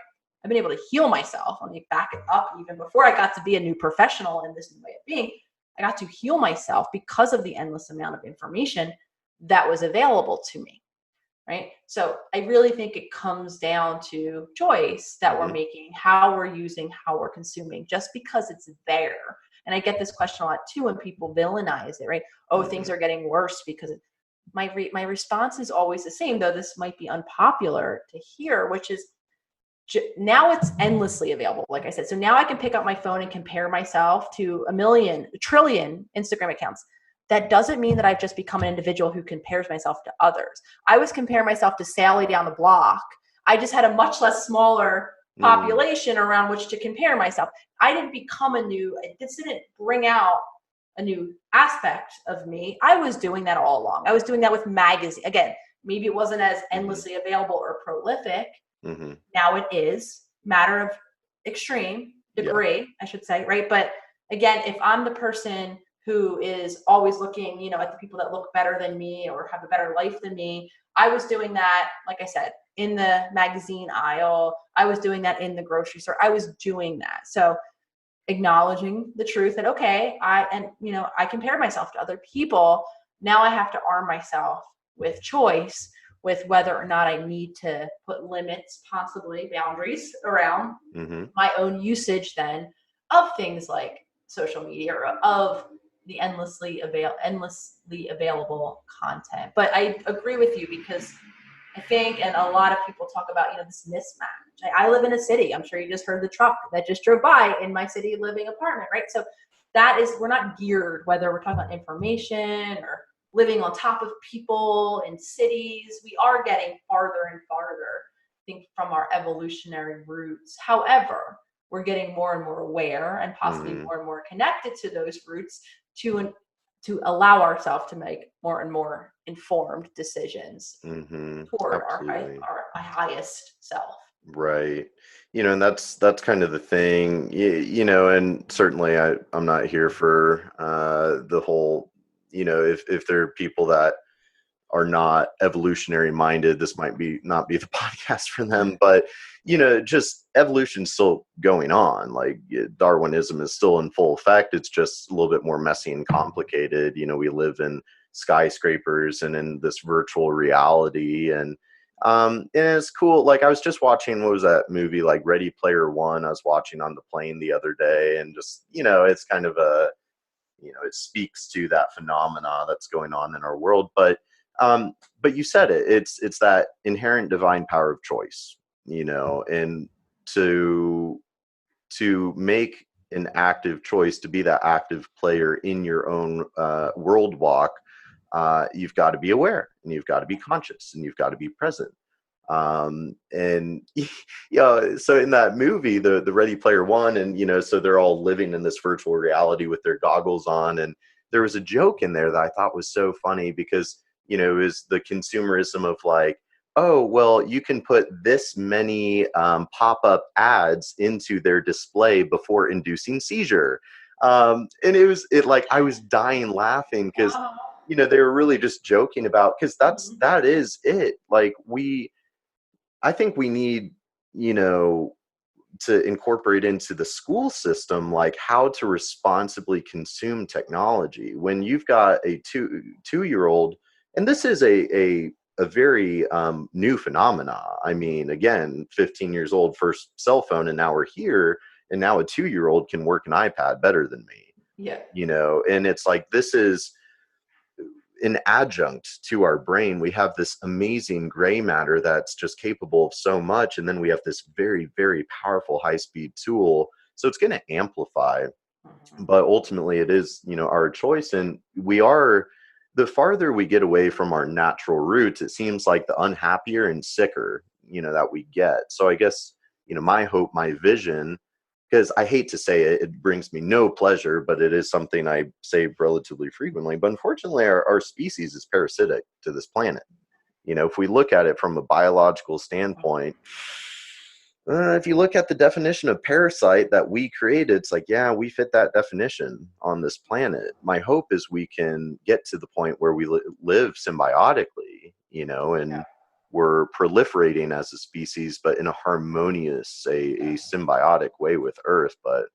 been able to heal myself. Let me back it up. Even before I got to be a new professional in this new way of being, I got to heal myself because of the endless amount of information that was available to me. Right. So I really think it comes down to choice that we're Mm-hmm. making, how we're using, how we're consuming, just because it's there. And I get this question a lot too when people villainize it, right? Oh, things Mm-hmm. are getting worse because my response is always the same, though this might be unpopular to hear, which is now it's endlessly available. Like I said, so now I can pick up my phone and compare myself to a trillion Instagram accounts. That doesn't mean that I've just become an individual who compares myself to others. I was comparing myself to Sally down the block. I just had a much less smaller Mm-hmm. population around which to compare myself. I didn't become this didn't bring out a new aspect of me. I was doing that all along. I was doing that with magazine. Again, maybe it wasn't as endlessly available or prolific. Mm-hmm. Now it is matter of extreme Yeah. degree, I should say, right? But again, if I'm the person who is always looking, at the people that look better than me or have a better life than me, I was doing that, like I said, in the magazine aisle. I was doing that in the grocery store. I was doing that. So acknowledging the truth that, okay, I compare myself to other people. Now I have to arm myself with choice, with whether or not I need to put limits, possibly boundaries around Mm-hmm. my own usage then of things like social media or of the endlessly available content. But I agree with you because I think, and a lot of people talk about, this mismatch. I live in a city. I'm sure you just heard the truck that just drove by in my city living apartment, right? So we're not geared, whether we're talking about information or living on top of people in cities, we are getting farther and farther, I think, from our evolutionary roots. However, we're getting more and more aware and possibly Mm-hmm. more and more connected to those roots to allow ourselves to make more and more informed decisions Mm-hmm. toward Absolutely. our highest self. Right. And that's kind of the thing, and certainly I'm not here for the whole, if there are people that are not evolutionary minded, this might be not be the podcast for them, but just evolution's still going on. Like Darwinism is still in full effect. It's just a little bit more messy and complicated. We live in skyscrapers and in this virtual reality, and it's cool. Like I was just watching, what was that movie, like Ready Player One? I was watching on the plane the other day, and just it's kind of it speaks to that phenomena that's going on in our world. But you said it. It's that inherent divine power of choice, and to make an active choice, to be that active player in your own world walk. You've got to be aware, and you've got to be conscious, and you've got to be present. And so in that movie, the Ready Player One, and so they're all living in this virtual reality with their goggles on, and there was a joke in there that I thought was so funny because it was the consumerism of like, oh well, you can put this many pop-up ads into their display before inducing seizure, and it like I was dying laughing because they were really just joking about, because that is it. Like I think we need, to incorporate into the school system, like how to responsibly consume technology. When you've got a two-year-old, and this is a very new phenomena. I mean, again, 15 years old, first cell phone, and now we're here, and now a 2-year-old can work an iPad better than me. Yeah. And it's like, this is an adjunct to our brain. We have this amazing gray matter that's just capable of so much, and then we have this very, very powerful high-speed tool, so it's going to amplify. But ultimately it is our choice, and the farther we get away from our natural roots, it seems like the unhappier and sicker that we get. So I guess my hope, my vision, because I hate to say it, it brings me no pleasure, but it is something I say relatively frequently. But unfortunately, our species is parasitic to this planet. If we look at it from a biological standpoint, if you look at the definition of parasite that we created, it's like, yeah, we fit that definition on this planet. My hope is we can get to the point where we live symbiotically, and we're proliferating as a species, but in a harmonious, a symbiotic way with Earth. But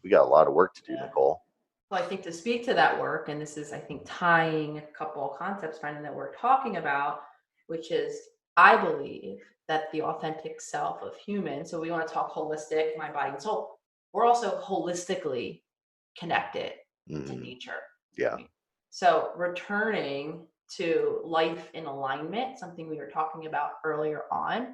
we got a lot of work to do, Nicole. Well, I think to speak to that work, and this is, I think, tying a couple of concepts kind of that we're talking about, which is, I believe that the authentic self of humans, so we want to talk holistic, mind, body, and soul, we're also holistically connected to nature. Yeah. Right? So returning to life in alignment, something we were talking about earlier on,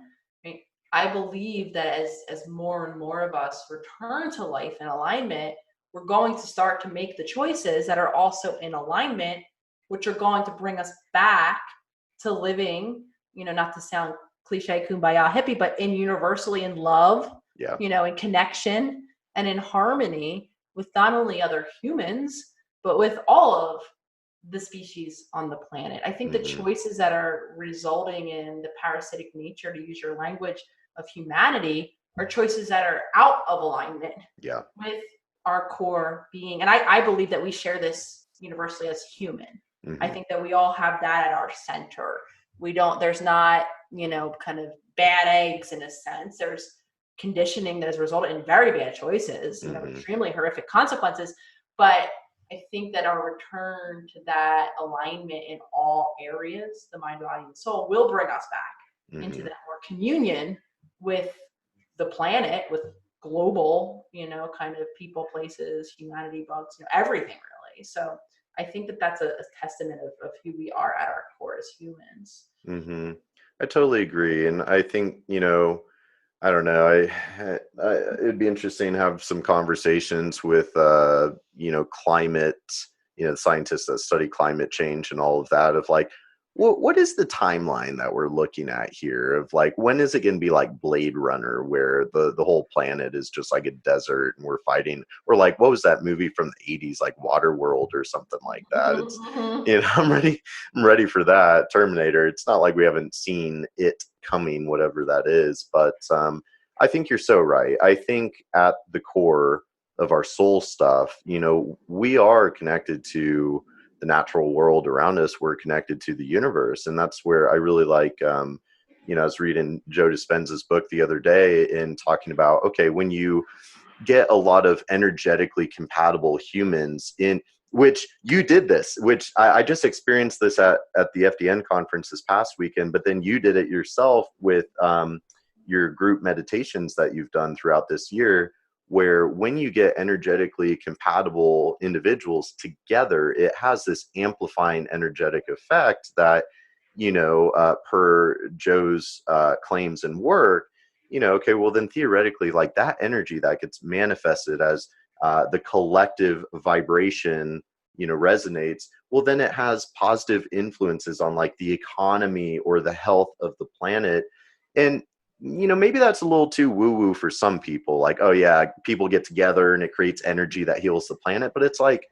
right? I believe that as more and more of us return to life in alignment, we're going to start to make the choices that are also in alignment, which are going to bring us back to living, not to sound cliche, kumbaya, hippie, but universally in love, in connection and in harmony with not only other humans, but with all of the species on the planet. I think the choices that are resulting in the parasitic nature, to use your language, of humanity are choices that are out of alignment with our core being. And I believe that we share this universally as human. I think that we all have that at our center. There's not, kind of bad eggs in a sense. There's conditioning that has resulted in very bad choices, extremely horrific consequences. But I think that our return to that alignment in all areas, the mind, body, and soul, will bring us back into Hmm. that more communion with the planet, with global, kind of people, places, humanity, bugs, everything really. So I think that that's a testament of who we are at our core as humans. Hmm. I totally agree. And I think, I don't know. It'd be interesting to have some conversations with, climate, scientists that study climate change and all of that. Of like, what is the timeline that we're looking at here? Of like, when is it going to be like Blade Runner, where the whole planet is just like a desert and we're fighting, or like what was that movie from the '80s, like Waterworld or something like that? It's, I'm ready for that. Terminator. It's not like we haven't seen it coming, whatever that is. But I think you're so right. I think at the core of our soul stuff, we are connected to the natural world around us. We're connected to the universe. And that's where I really like, I was reading Joe Dispenza's book the other day and talking about, okay, when you get a lot of energetically compatible humans in, which you did this, which I just experienced this at the FDN conference this past weekend, but then you did it yourself with your group meditations that you've done throughout this year, where when you get energetically compatible individuals together, it has this amplifying energetic effect that, per Joe's claims and work, okay, well then theoretically, like that energy that gets manifested as the collective vibration, resonates, well then it has positive influences on like the economy or the health of the planet. And maybe that's a little too woo woo for some people, like, oh yeah, people get together and it creates energy that heals the planet. But it's like,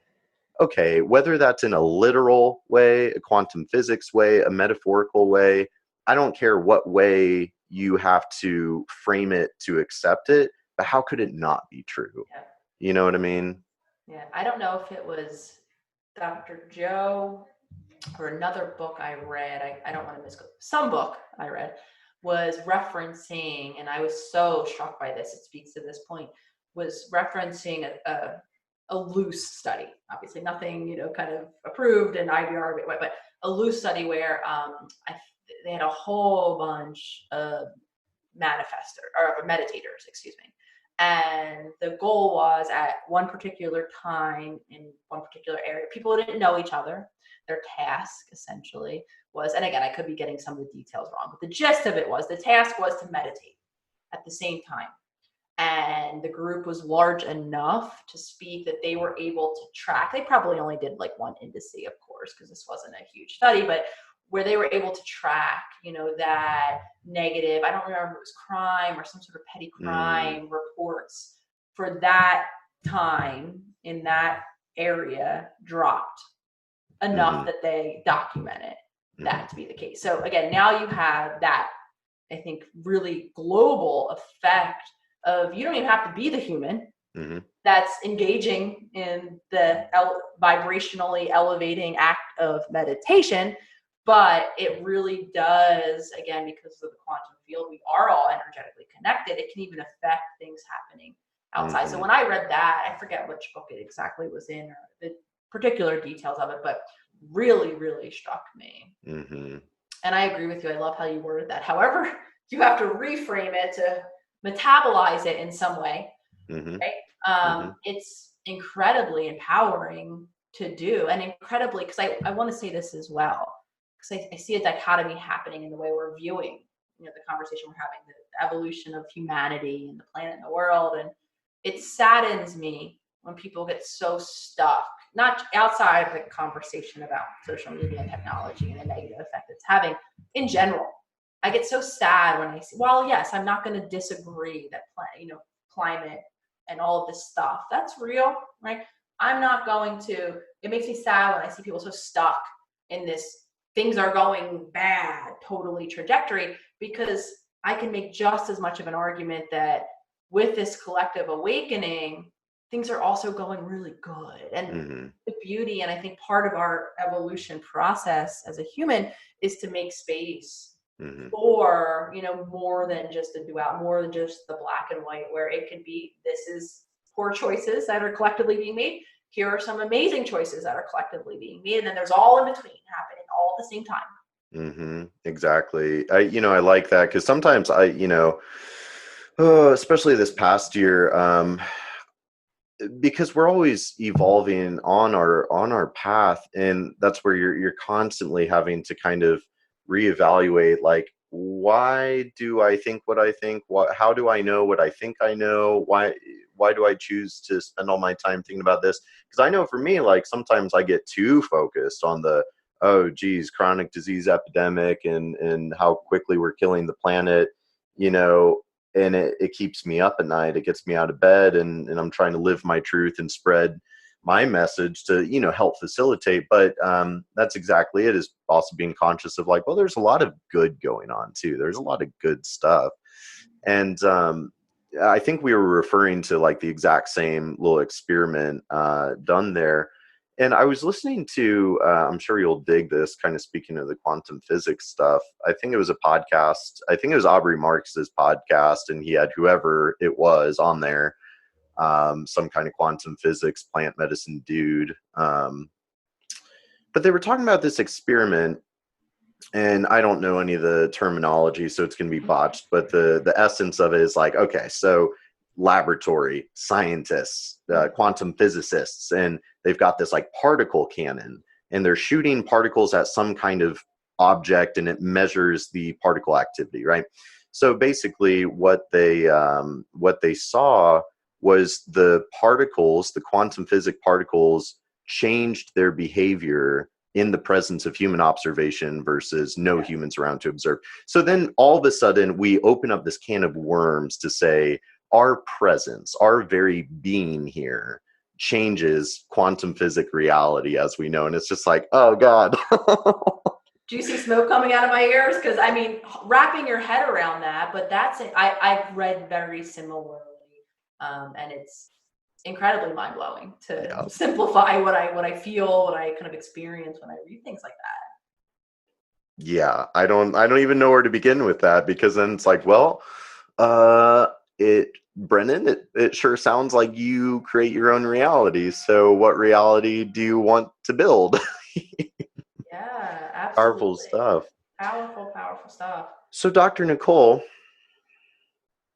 okay, whether that's in a literal way, a quantum physics way, a metaphorical way, I don't care what way you have to frame it to accept it, but how could it not be true? Yeah. You know what I mean? Yeah. I don't know if it was Dr. Joe or another book I read. I don't want to misquote. Some book I read was referencing, and I was so struck by this, it speaks to this point, was referencing a loose study. Obviously, nothing, kind of approved in IBR, but a loose study where they had a whole bunch of meditators, excuse me. And the goal was at one particular time in one particular area, people didn't know each other. Their task essentially was, and again, I could be getting some of the details wrong, but the gist of it was the task was to meditate at the same time. And the group was large enough to speak that they were able to track. They probably only did like one indice, of course, because this wasn't a huge study, but where they were able to track, that negative, I don't remember if it was crime or some sort of petty Mm, crime reports for that time in that area dropped enough mm-hmm, that they documented mm-hmm, that to be the case. So again, now you have that, I think, really global effect of you don't even have to be the human mm-hmm, that's engaging in the vibrationally elevating act of meditation. But it really does, again, because of the quantum field, we are all energetically connected. It can even affect things happening outside. So mm-hmm, when I read that, I forget which book it exactly was in or the particular details of it, but really, really struck me. mm-hmm, And I agree with you. I love how you worded that. However, you have to reframe it to metabolize it in some way, mm-hmm, right? mm-hmm, It's incredibly empowering to do, and incredibly, because I want to say this as well, because I see a dichotomy happening in the way we're viewing, the conversation we're having, the evolution of humanity and the planet and the world. And it saddens me when people get so stuck, not outside of the conversation about social media and technology and the negative effect it's having in general. I get so sad when I see, well, yes, I'm not going to disagree that, climate and all of this stuff, that's real, right? I'm not going to, it makes me sad when I see people so stuck in this things are going bad, totally trajectory, because I can make just as much of an argument that with this collective awakening, things are also going really good. And mm-hmm, the beauty, and I think part of our evolution process as a human is to make space mm-hmm, for, more than just a duality, more than just the black and white, where it could be, this is poor choices that are collectively being made. here are some amazing choices that are collectively being made. And then there's all in between happening all at the same time. Exactly. I like that because sometimes especially this past year, because we're always evolving on our path, and that's where you're constantly having to kind of reevaluate, like, why do I think what I think? How do I know what I think I know? Why do I choose to spend all my time thinking about this? Because I know for me, like, sometimes I get too focused on the, oh geez, chronic disease epidemic, and how quickly we're killing the planet, you know and it keeps me up at night. It gets me out of bed, and I'm trying to live my truth and spread my message to, help facilitate. But that's exactly it, is also being conscious of, like, well, there's a lot of good going on too. There's a lot of good stuff. And I think we were referring to, like, the exact same little experiment done there. And I was listening to, I'm sure you'll dig this, kind of speaking of the quantum physics stuff. I think it was a podcast. I think it was Aubrey Marx's podcast, and he had whoever it was on there, some kind of quantum physics, plant medicine dude. But they were talking about this experiment, and I don't know any of the terminology, so it's going to be botched. But the essence of it is like, okay, so laboratory scientists, quantum physicists, and they've got this, like, particle cannon, and they're shooting particles at some kind of object, and it measures the particle activity, right? So basically, what they saw was the particles, the quantum physics particles, changed their behavior in the presence of human observation versus no humans around to observe. So then all of a sudden we open up this can of worms to say our presence, our very being here, changes quantum physics reality as we know. And it's just like, oh God. Do you see smoke coming out of my ears? Because I mean, wrapping your head around that, but that's it. I've read very similarly, and it's incredibly mind blowing to simplify what I feel, what I kind of experience when I read things like that. Yeah, I don't even know where to begin with that, because then it's like, well, Brennan, it sure sounds like you create your own reality. So what reality do you want to build? Yeah, absolutely. Powerful stuff. Powerful stuff. So, Dr. Nicole,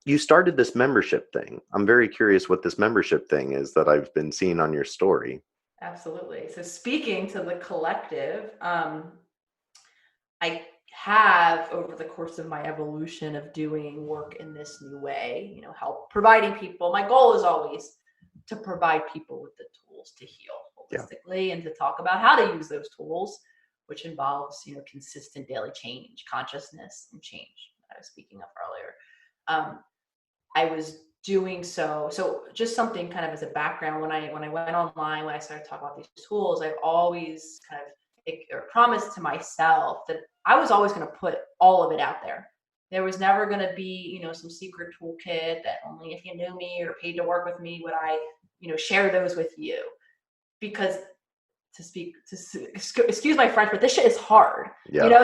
you started this membership thing. I'm very curious what this membership thing is that I've been seeing on your story. Absolutely. So speaking to the collective, I have, over the course of my evolution of doing work in this new way, help providing people. My goal is always to provide people with the tools to heal holistically, and to talk about how to use those tools, which involves, consistent daily change, consciousness, and change that I was speaking of earlier. I was doing so just something kind of as a background, when I went online, when I started talking about these tools, I've always kind of promised to myself that I was always going to put all of it out there. There was never going to be, some secret toolkit that only if you knew me or paid to work with me would I, share those with you. Because excuse my French, but this shit is hard.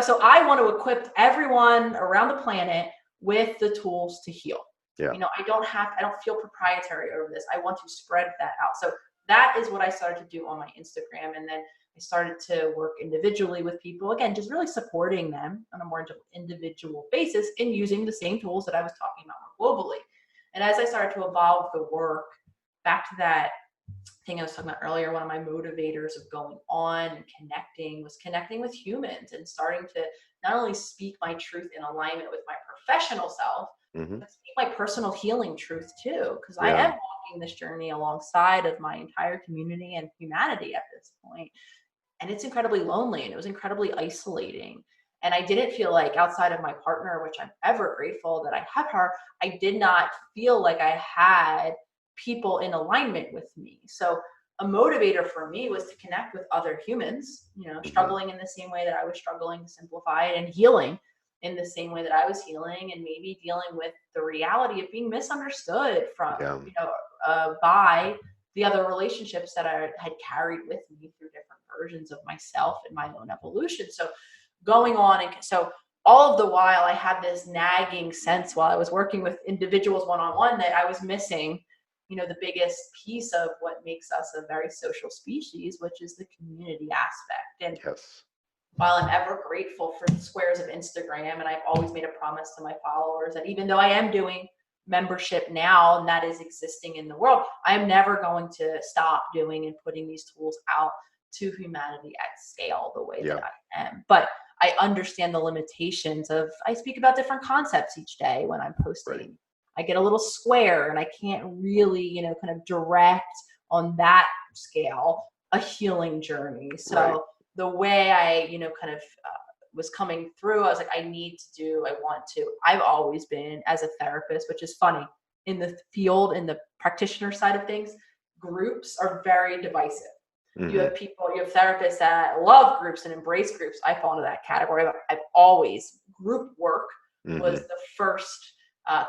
So I want to equip everyone around the planet with the tools to heal. I don't feel proprietary over this. I want to spread that out. So that is what I started to do on my Instagram. And then I started to work individually with people, again, just really supporting them on a more individual basis in using the same tools that I was talking about more globally. And as I started to evolve the work, back to that thing I was talking about earlier, one of my motivators of going on and connecting was connecting with humans and starting to not only speak my truth in alignment with my professional self, but speak my personal healing truth too, because I am walking this journey alongside of my entire community and humanity at this point. And it's incredibly lonely, and it was incredibly isolating. And I didn't feel like, outside of my partner, which I'm ever grateful that I have her, I did not feel like I had people in alignment with me. So a motivator for me was to connect with other humans, struggling in the same way that I was struggling, to simplify it, and healing in the same way that I was healing, and maybe dealing with the reality of being misunderstood from, by the other relationships that I had carried with me through different versions of myself and my own evolution. So going on, and so all of the while I had this nagging sense while I was working with individuals one-on-one that I was missing, the biggest piece of what makes us a very social species, which is the community aspect. And Yes. while I'm ever grateful for the squares of Instagram, and I've always made a promise to my followers that even though I am doing membership now and that is existing in the world, I'm never going to stop doing and putting these tools out to humanity at scale the way Yeah. that I am. But I understand the limitations of, I speak about different concepts each day when I'm posting. Right. I get a little square and I can't really, kind of direct on that scale a healing journey. So Right. the way I, kind of was coming through, I was like, I've always been, as a therapist, which is funny, in the field, in the practitioner side of things, groups are very divisive. You have therapists that love groups and embrace groups. I fall into that category. Group work was the first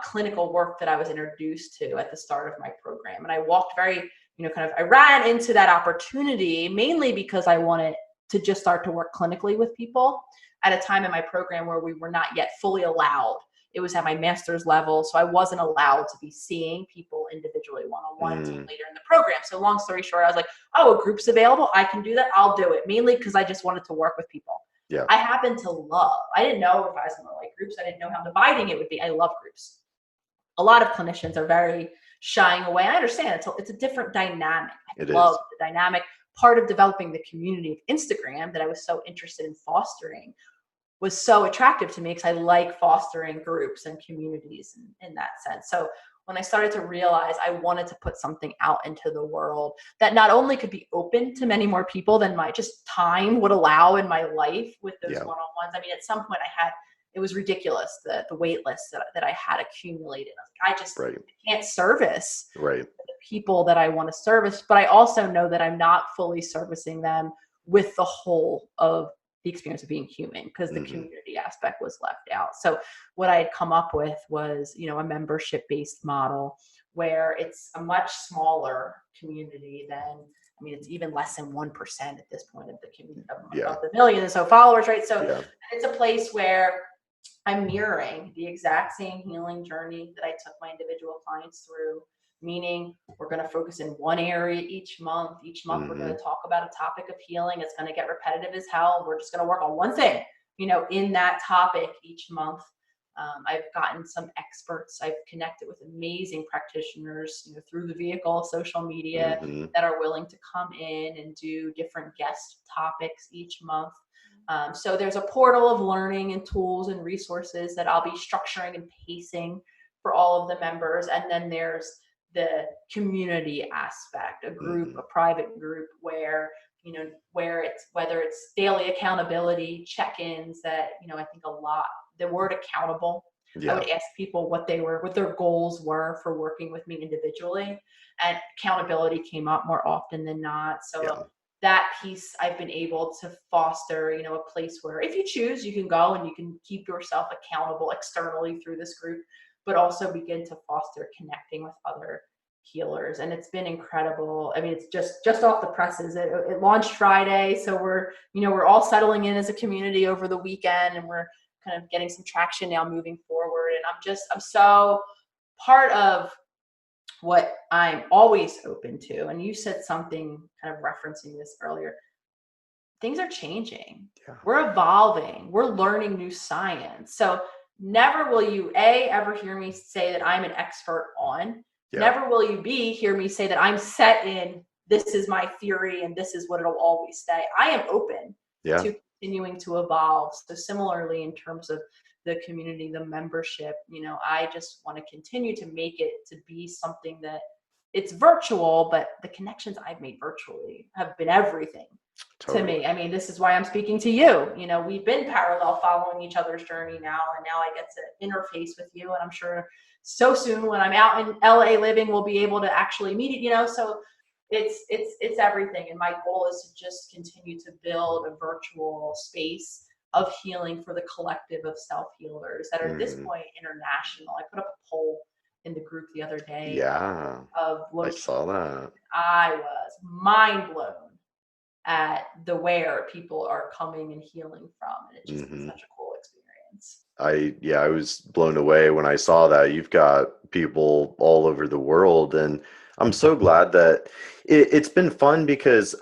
clinical work that I was introduced to at the start of my program. And I walked very, I ran into that opportunity mainly because I wanted to just start to work clinically with people at a time in my program where we were not yet fully allowed. It was at my master's level, so I wasn't allowed to be seeing people individually one-on-one until later in the program. So long story short, I was like, oh, a group's available, I can do that, I'll do it, mainly because I just wanted to work with people. Yeah. I happen to I didn't know if I was going to like groups. I didn't know how dividing it would be. I love groups. A lot of clinicians are very shying away. I understand it's a different dynamic. I love the dynamic. Part of developing the community of Instagram that I was so interested in fostering was so attractive to me because I like fostering groups and communities in that sense. So when I started to realize I wanted to put something out into the world that not only could be open to many more people than my just time would allow in my life with those one-on-ones. I mean, at some point it was ridiculous, the wait list that I had accumulated. I just can't service the people that I want to service, but I also know that I'm not fully servicing them with the whole of the experience of being human, because the community aspect was left out. So what I had come up with was, a membership-based model where it's a much smaller community than, it's even less than 1% at this point of the community of the million or so followers, right? So it's a place where I'm mirroring the exact same healing journey that I took my individual clients through, meaning we're going to focus in one area each month. Each month, we're going to talk about a topic of healing. It's going to get repetitive as hell. We're just going to work on one thing, in that topic each month. I've gotten some experts. I've connected with amazing practitioners, through the vehicle of social media that are willing to come in and do different guest topics each month. So there's a portal of learning and tools and resources that I'll be structuring and pacing for all of the members. And then there's the community aspect, a group, a private group where, whether it's daily accountability, check-ins that, I think the word accountable, I would ask people what their goals were for working with me individually, and accountability came up more often than not. So that piece I've been able to foster, a place where if you choose, you can go and you can keep yourself accountable externally through this group, but also begin to foster connecting with other healers. And it's been incredible. I mean, it's just off the presses. It launched Friday. So we're all settling in as a community over the weekend, and we're kind of getting some traction now moving forward. And I'm so part of what I'm always open to. And you said something kind of referencing this earlier. Things are changing. We're evolving. We're learning new science. So never will you ever hear me say that I'm an expert on. Never will you hear me say that I'm set in, this is my theory and this is what it'll always stay. I am open to continuing to evolve. So similarly, in terms of the community, the membership, I just want to continue to make it to be something that it's virtual, but the connections I've made virtually have been everything to me. I mean, this is why I'm speaking to you. We've been parallel following each other's journey now, and now I get to interface with you. And I'm sure so soon when I'm out in LA living, we'll be able to actually meet it, so it's everything. And my goal is to just continue to build a virtual space of healing for the collective of self-healers that are at this point international. I put up a poll in the group the other day. I saw that. I was mind blown at where people are coming and healing from. And it's just been such a cool experience. I was blown away when I saw that. You've got people all over the world, and I'm so glad that it's been fun because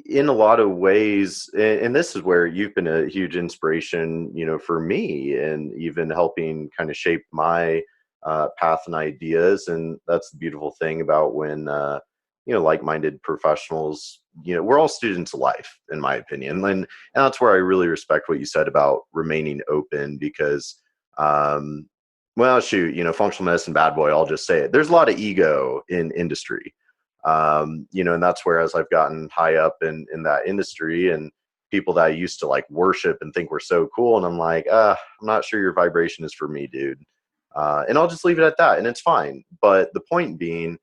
in a lot of ways, and this is where you've been a huge inspiration, for me, and even helping kind of shape my path and ideas. And that's the beautiful thing about when like-minded professionals, we're all students of life, in my opinion, and that's where I really respect what you said about remaining open because. Well, shoot, functional medicine bad boy, I'll just say it. There's a lot of ego in industry. And that's where as I've gotten high up in that industry and people that I used to like worship and think were so cool. And I'm like, I'm not sure your vibration is for me, dude. And I'll just leave it at that. And it's fine. But the point being,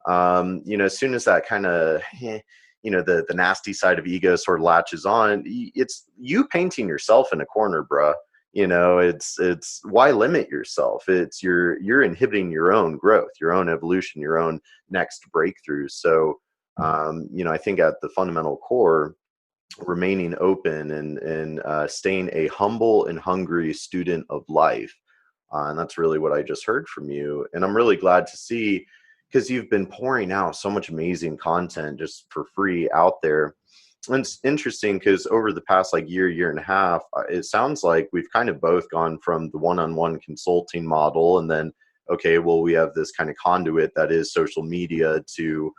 as soon as that kind of, the nasty side of ego sort of latches on, it's you painting yourself in a corner, bruh. It's why limit yourself? It's you're inhibiting your own growth, your own evolution, your own next breakthrough. So I think at the fundamental core, remaining open and staying a humble and hungry student of life, and that's really what I just heard from you. And I'm really glad to see, because you've been pouring out so much amazing content just for free out there. And it's interesting because over the past like year and a half, it sounds like we've kind of both gone from the one-on-one consulting model, and then, okay, well, we have this kind of conduit that is social media to,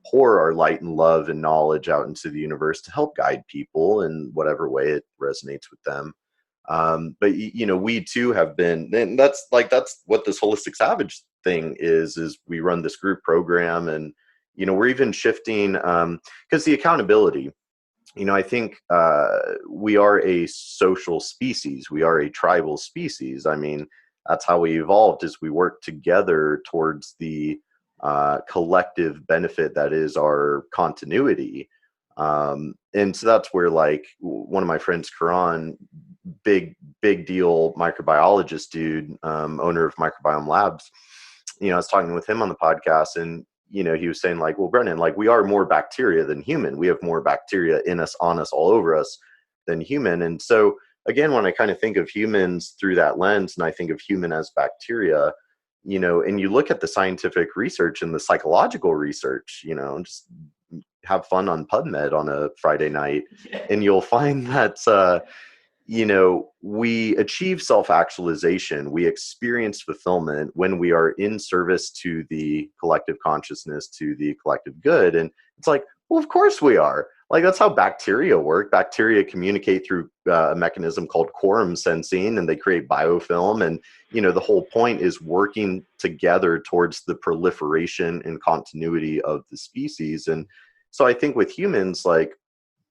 pour our light and love and knowledge out into the universe to help guide people in whatever way it resonates with them. But we too have been, and that's what this holistic savage thing is we run this group program, and we're even shifting because the accountability, I think we are a social species, we are a tribal species. I mean, that's how we evolved, is we work together towards the collective benefit that is our continuity. And so that's where, like, one of my friends, Karan, big deal microbiologist dude, owner of Microbiome Labs, I was talking with him on the podcast, and he was saying, like, well, Brennan, like, we are more bacteria than human. We have more bacteria in us, on us, all over us than human. And so again, when I kind of think of humans through that lens, and I think of human as bacteria, and you look at the scientific research and the psychological research, just have fun on PubMed on a Friday night, and you'll find that we achieve self-actualization, we experience fulfillment when we are in service to the collective consciousness, to the collective good. And it's like, well, of course we are. Like, that's how bacteria work. Bacteria communicate through a mechanism called quorum sensing, and they create biofilm. And, the whole point is working together towards the proliferation and continuity of the species. And so I think with humans, like,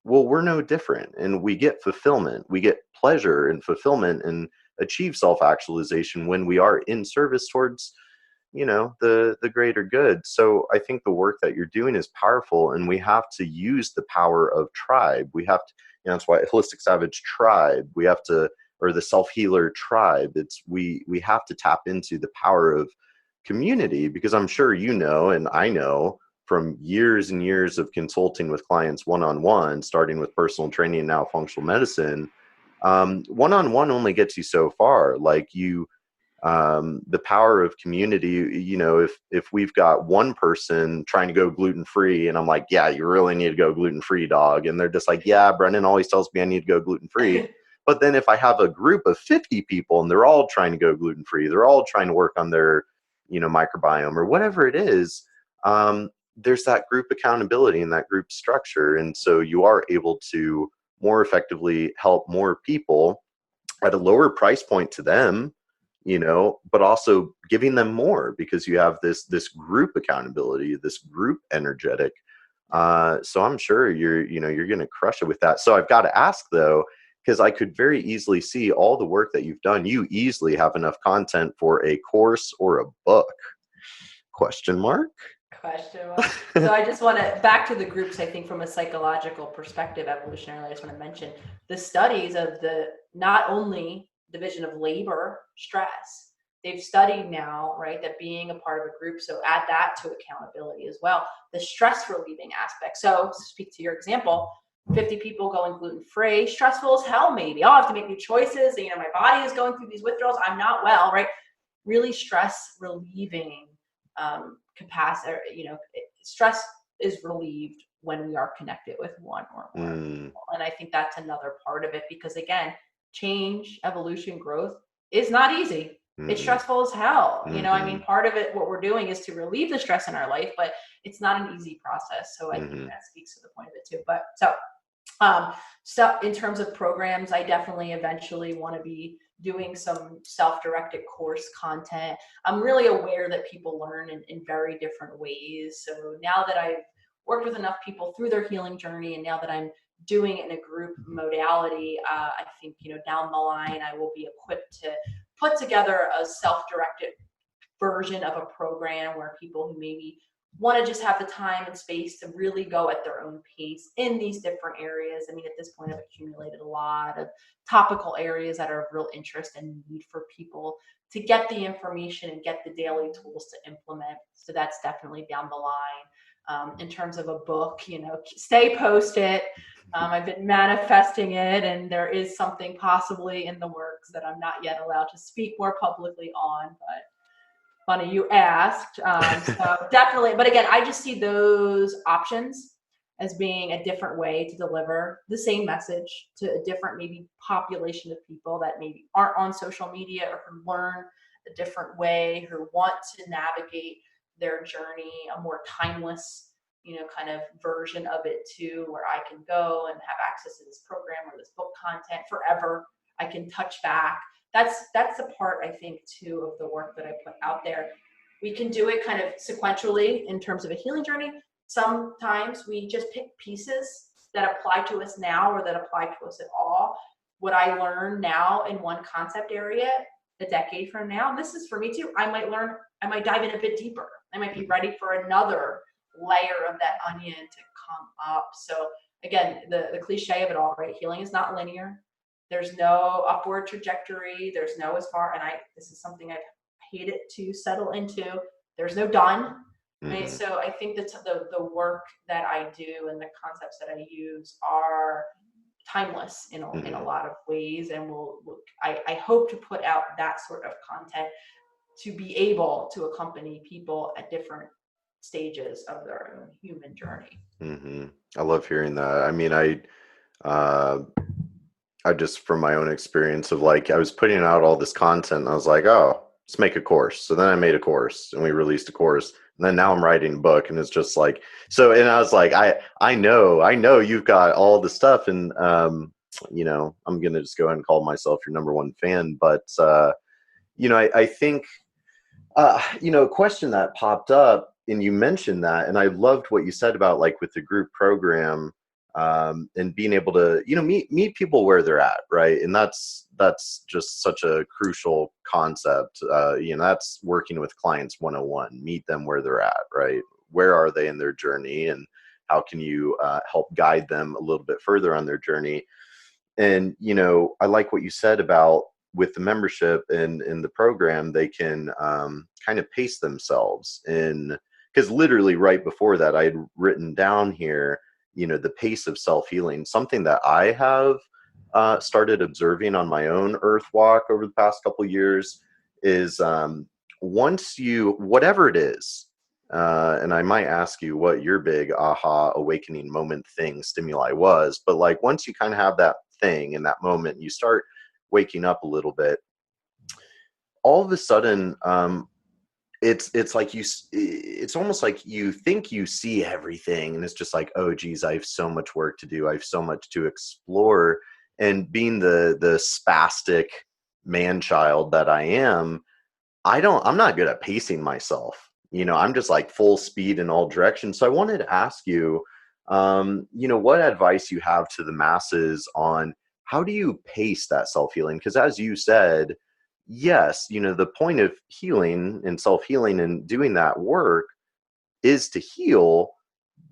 well, we're no different, and we get fulfillment, we get pleasure and fulfillment and achieve self-actualization when we are in service towards the greater good. So I think the work that you're doing is powerful, and we have to use the power of tribe. We have to, that's why holistic savage tribe, we have to, or the self-healer tribe, it's we have to tap into the power of community, because I'm sure and I know from years and years of consulting with clients one-on-one, starting with personal training and now functional medicine, one-on-one only gets you so far. Like, the power of community, if we've got one person trying to go gluten-free, and I'm like, yeah, you really need to go gluten-free, dog, and they're just like, yeah, Brendan always tells me I need to go gluten-free. But then if I have a group of 50 people and they're all trying to go gluten-free, they're all trying to work on their microbiome or whatever it is, there's that group accountability and that group structure. And so you are able to more effectively help more people at a lower price point to them, but also giving them more because you have this group accountability, this group energetic. So I'm sure you're going to crush it with that. So I've got to ask though, because I could very easily see all the work that you've done. You easily have enough content for a course or a book. Question mark? Question mark. So I just want to back to the groups. I think from a psychological perspective, evolutionarily, I just want to mention the studies of the not only division of labor stress. They've studied now, right, that being a part of a group. So add that to accountability as well. The stress relieving aspect. So to speak to your example, 50 people going gluten-free, stressful as hell, maybe. I'll have to make new choices. My body is going through these withdrawals. I'm not well, right? Really stress relieving capacity, stress is relieved when we are connected with one or more Mm, people. And I think that's another part of it, because again, change, evolution, growth is not easy. It's mm-hmm, stressful as hell. I mm-hmm, mean, part of it, what we're doing is to relieve the stress in our life, but it's not an easy process. So I think mm-hmm, that speaks to the point of it too. But um, so in terms of programs, I definitely eventually want to be doing some self-directed course content. I'm really aware that people learn in very different ways. So now that I've worked with enough people through their healing journey, and now that I'm doing it in a group modality, I think, down the line, I will be equipped to put together a self-directed version of a program where people who maybe want to just have the time and space to really go at their own pace in these different areas. I mean, at this point, I've accumulated a lot of topical areas that are of real interest and need for people to get the information and get the daily tools to implement. So that's definitely down the line. In terms of a book, stay posted. I've been manifesting it, and there is something possibly in the works that I'm not yet allowed to speak more publicly on, but funny you asked. So definitely, but again, I just see those options as being a different way to deliver the same message to a different, maybe population of people that maybe aren't on social media, or who learn a different way, who want to navigate their journey, a more timeless, kind of version of it too, where I can go and have access to this program or this book content forever. I can touch back. That's the part, I think, too, of the work that I put out there. We can do it kind of sequentially in terms of a healing journey. Sometimes we just pick pieces that apply to us now, or that apply to us at all. What I learn now in one concept area, a decade from now, and this is for me too, I might dive in a bit deeper. I might be ready for another layer of that onion to come up. So again, the cliche of it all, right? Healing is not linear. There's no upward trajectory. There's no as far, and this is something I've hated to settle into. There's no done. Right. mm-hmm, So I think that the work that I do and the concepts that I use are timeless in a mm-hmm. lot of ways, and I hope to put out that sort of content to be able to accompany people at different stages of their own human journey. Mm-hmm. I love hearing that. I mean, uh, I just, from my own experience of like, I was putting out all this content and I was like, oh, let's make a course. So then I made a course and we released a course. And then now I'm writing a book, and it's just like, so, and I was like, I know you've got all the stuff, and, I'm going to just go ahead and call myself your number one fan. But, I think, a question that popped up, and you mentioned that, and I loved what you said about like with the group program, and being able to, meet people where they're at, right? And that's just such a crucial concept. That's working with clients 101. Meet them where they're at, right? Where are they in their journey, and how can you help guide them a little bit further on their journey? And I like what you said about with the membership and in the program, they can kind of pace themselves. And because literally right before that, I had written down here, the pace of self-healing, something that I have started observing on my own earth walk over the past couple of years is, once you, whatever it is, and I might ask you what your big aha awakening moment thing stimuli was, but like once you kind of have that thing in that moment, you start waking up a little bit, all of a sudden, it's like it's almost like you think you see everything, and it's just like, oh geez, I have so much work to do, I have so much to explore. And being the spastic man child that I am, I'm not good at pacing myself. I'm just like full speed in all directions. So I wanted to ask you, what advice you have to the masses on how do you pace that self-healing? Because as you said, yes, the point of healing and self-healing and doing that work is to heal,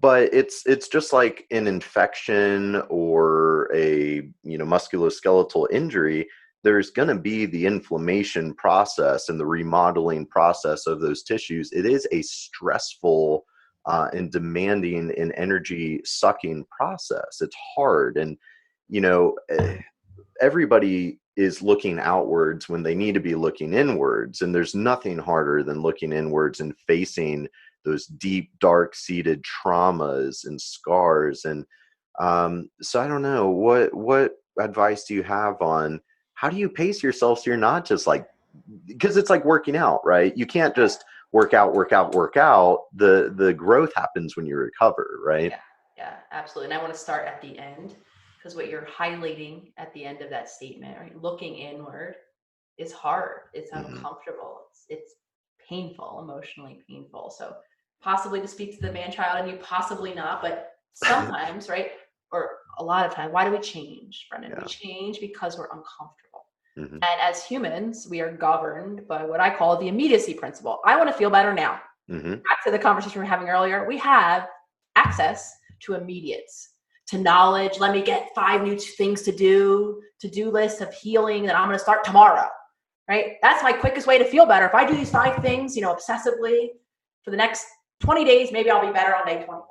but it's just like an infection or a musculoskeletal injury. There's going to be the inflammation process and the remodeling process of those tissues. It is a stressful and demanding and energy sucking process. It's hard. And everybody is looking outwards when they need to be looking inwards. And there's nothing harder than looking inwards and facing those deep, dark seated traumas and scars. And so I don't know, what advice do you have on how do you pace yourself so you're not just like, because it's like working out, right? You can't just work out, work out, work out. The growth happens when you recover, right? Yeah, yeah, absolutely. And I want to start at the end, because what you're highlighting at the end of that statement, right? Looking inward is hard. It's Hmm. uncomfortable. It's painful, emotionally painful. So possibly to speak to the man child and you, possibly not, but sometimes, right? Or a lot of time, why do we change, Brendan? We Yeah. change because we're uncomfortable. Hmm. And as humans, we are governed by what I call the immediacy principle. I want to feel better now. Hmm. Back to the conversation we were having earlier, we have access to immediates, to knowledge. Let me get 5 new things to-do list of healing that I'm going to start tomorrow, right? That's my quickest way to feel better. If I do these 5 things, obsessively for the next 20 days, maybe I'll be better on day 21,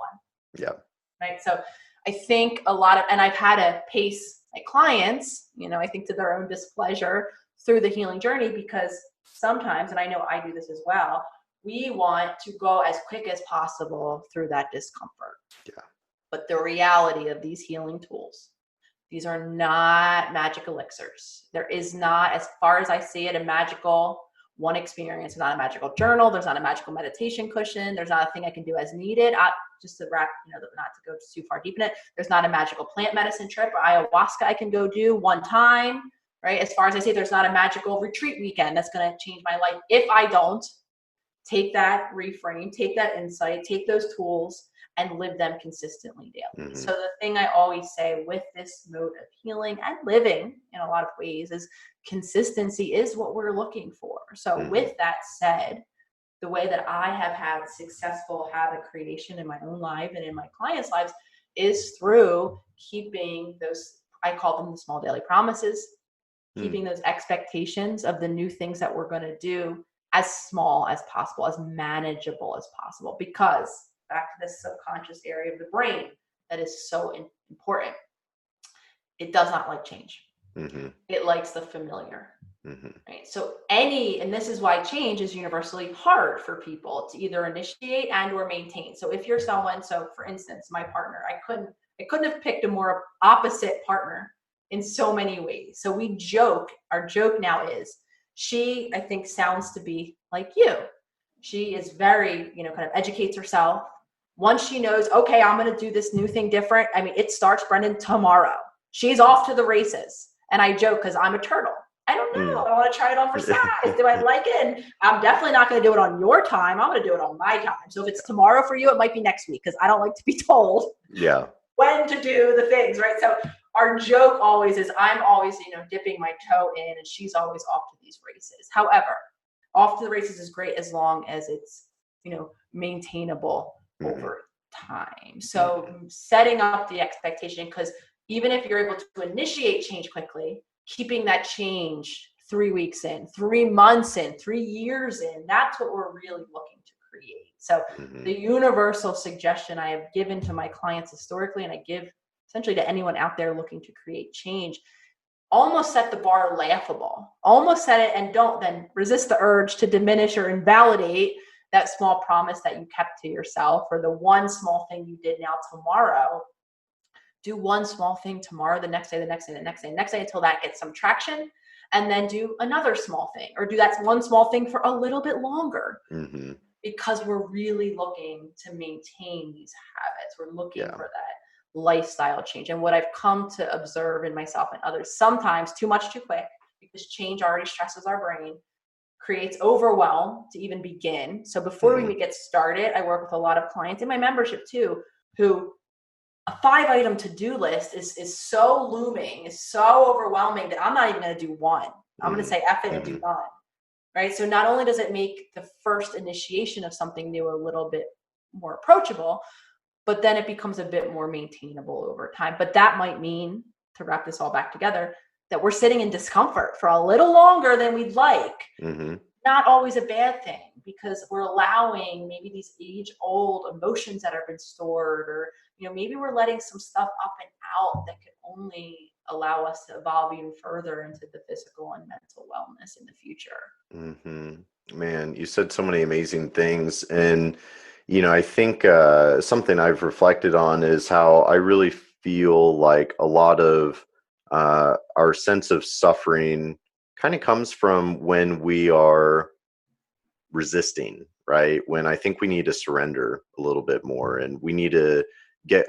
Yeah. right? So I think and I've had to pace my clients, I think to their own displeasure through the healing journey, because sometimes, and I know I do this as well, we want to go as quick as possible through that discomfort. Yeah. But the reality of these healing tools, these are not magic elixirs. There is not, as far as I see it, a magical one experience. There's not a magical journal. There's not a magical meditation cushion. There's not a thing I can do as needed. Just to wrap, not to go too far deep in it. There's not a magical plant medicine trip or ayahuasca I can go do one time, right? As far as I see, there's not a magical retreat weekend that's going to change my life if I don't take that reframe, take that insight, take those tools, and live them consistently daily. Hmm. So the thing I always say with this mode of healing and living in a lot of ways is consistency is what we're looking for. So Hmm. with that said, the way that I have had successful habit creation in my own life and in my clients' lives is through keeping those, I call them the small daily promises, Hmm. keeping those expectations of the new things that we're going to do as small as possible, as manageable as possible, because back to this subconscious area of the brain that is so important, it does not like change. Hmm. It likes the familiar. Hmm. Right. So and this is why change is universally hard for people to either initiate and or maintain. So if you're someone, so for instance, my partner, I couldn't have picked a more opposite partner in so many ways. So we joke, our joke now is she, I think, sounds to be like you. She is very, kind of educates herself. Once she knows, okay, I'm going to do this new thing different. I mean, it starts, Brendan, tomorrow. She's off to the races. And I joke because I'm a turtle. I don't know. I want to try it on for size. Do I like it? And I'm definitely not going to do it on your time. I'm going to do it on my time. So if it's tomorrow for you, it might be next week, because I don't like to be told Yeah. when to do the things, right? So our joke always is I'm always, dipping my toe in, and she's always off to these races. However, off to the races is great as long as it's, maintainable Hmm. over time. So Hmm. setting up the expectation, because even if you're able to initiate change quickly, keeping that change 3 weeks in, 3 months in, 3 years in, that's what we're really looking to create. So Hmm. the universal suggestion I have given to my clients historically, and I give essentially to anyone out there looking to create change, almost set the bar laughable, almost set it, and don't then resist the urge to diminish or invalidate that small promise that you kept to yourself, or the one small thing you did now tomorrow. Do one small thing tomorrow, the next day, the next day, the next day, the next day, until that gets some traction, and then do another small thing, or do that one small thing for a little bit longer, Hmm. because we're really looking to maintain these habits. We're looking Yeah. for that lifestyle change. And what I've come to observe in myself and others, sometimes too much too quick, because change already stresses our brain, creates overwhelm to even begin. So before we Hmm. even get started, I work with a lot of clients in my membership too, who a 5-item to-do list is so looming, is so overwhelming, that I'm not even going to do one. I'm going to Hmm. say F it and do Hmm. none. Right. So not only does it make the first initiation of something new a little bit more approachable, but then it becomes a bit more maintainable over time. But that might mean, to wrap this all back together, that we're sitting in discomfort for a little longer than we'd like. Hmm. Not always a bad thing, because we're allowing maybe these age old emotions that have been stored, or maybe we're letting some stuff up and out that could only allow us to evolve even further into the physical and mental wellness in the future. Hmm. Man, you said so many amazing things. And, I think something I've reflected on is how I really feel like a lot of our sense of suffering kind of comes from when we are resisting, right? When I think we need to surrender a little bit more and we need to get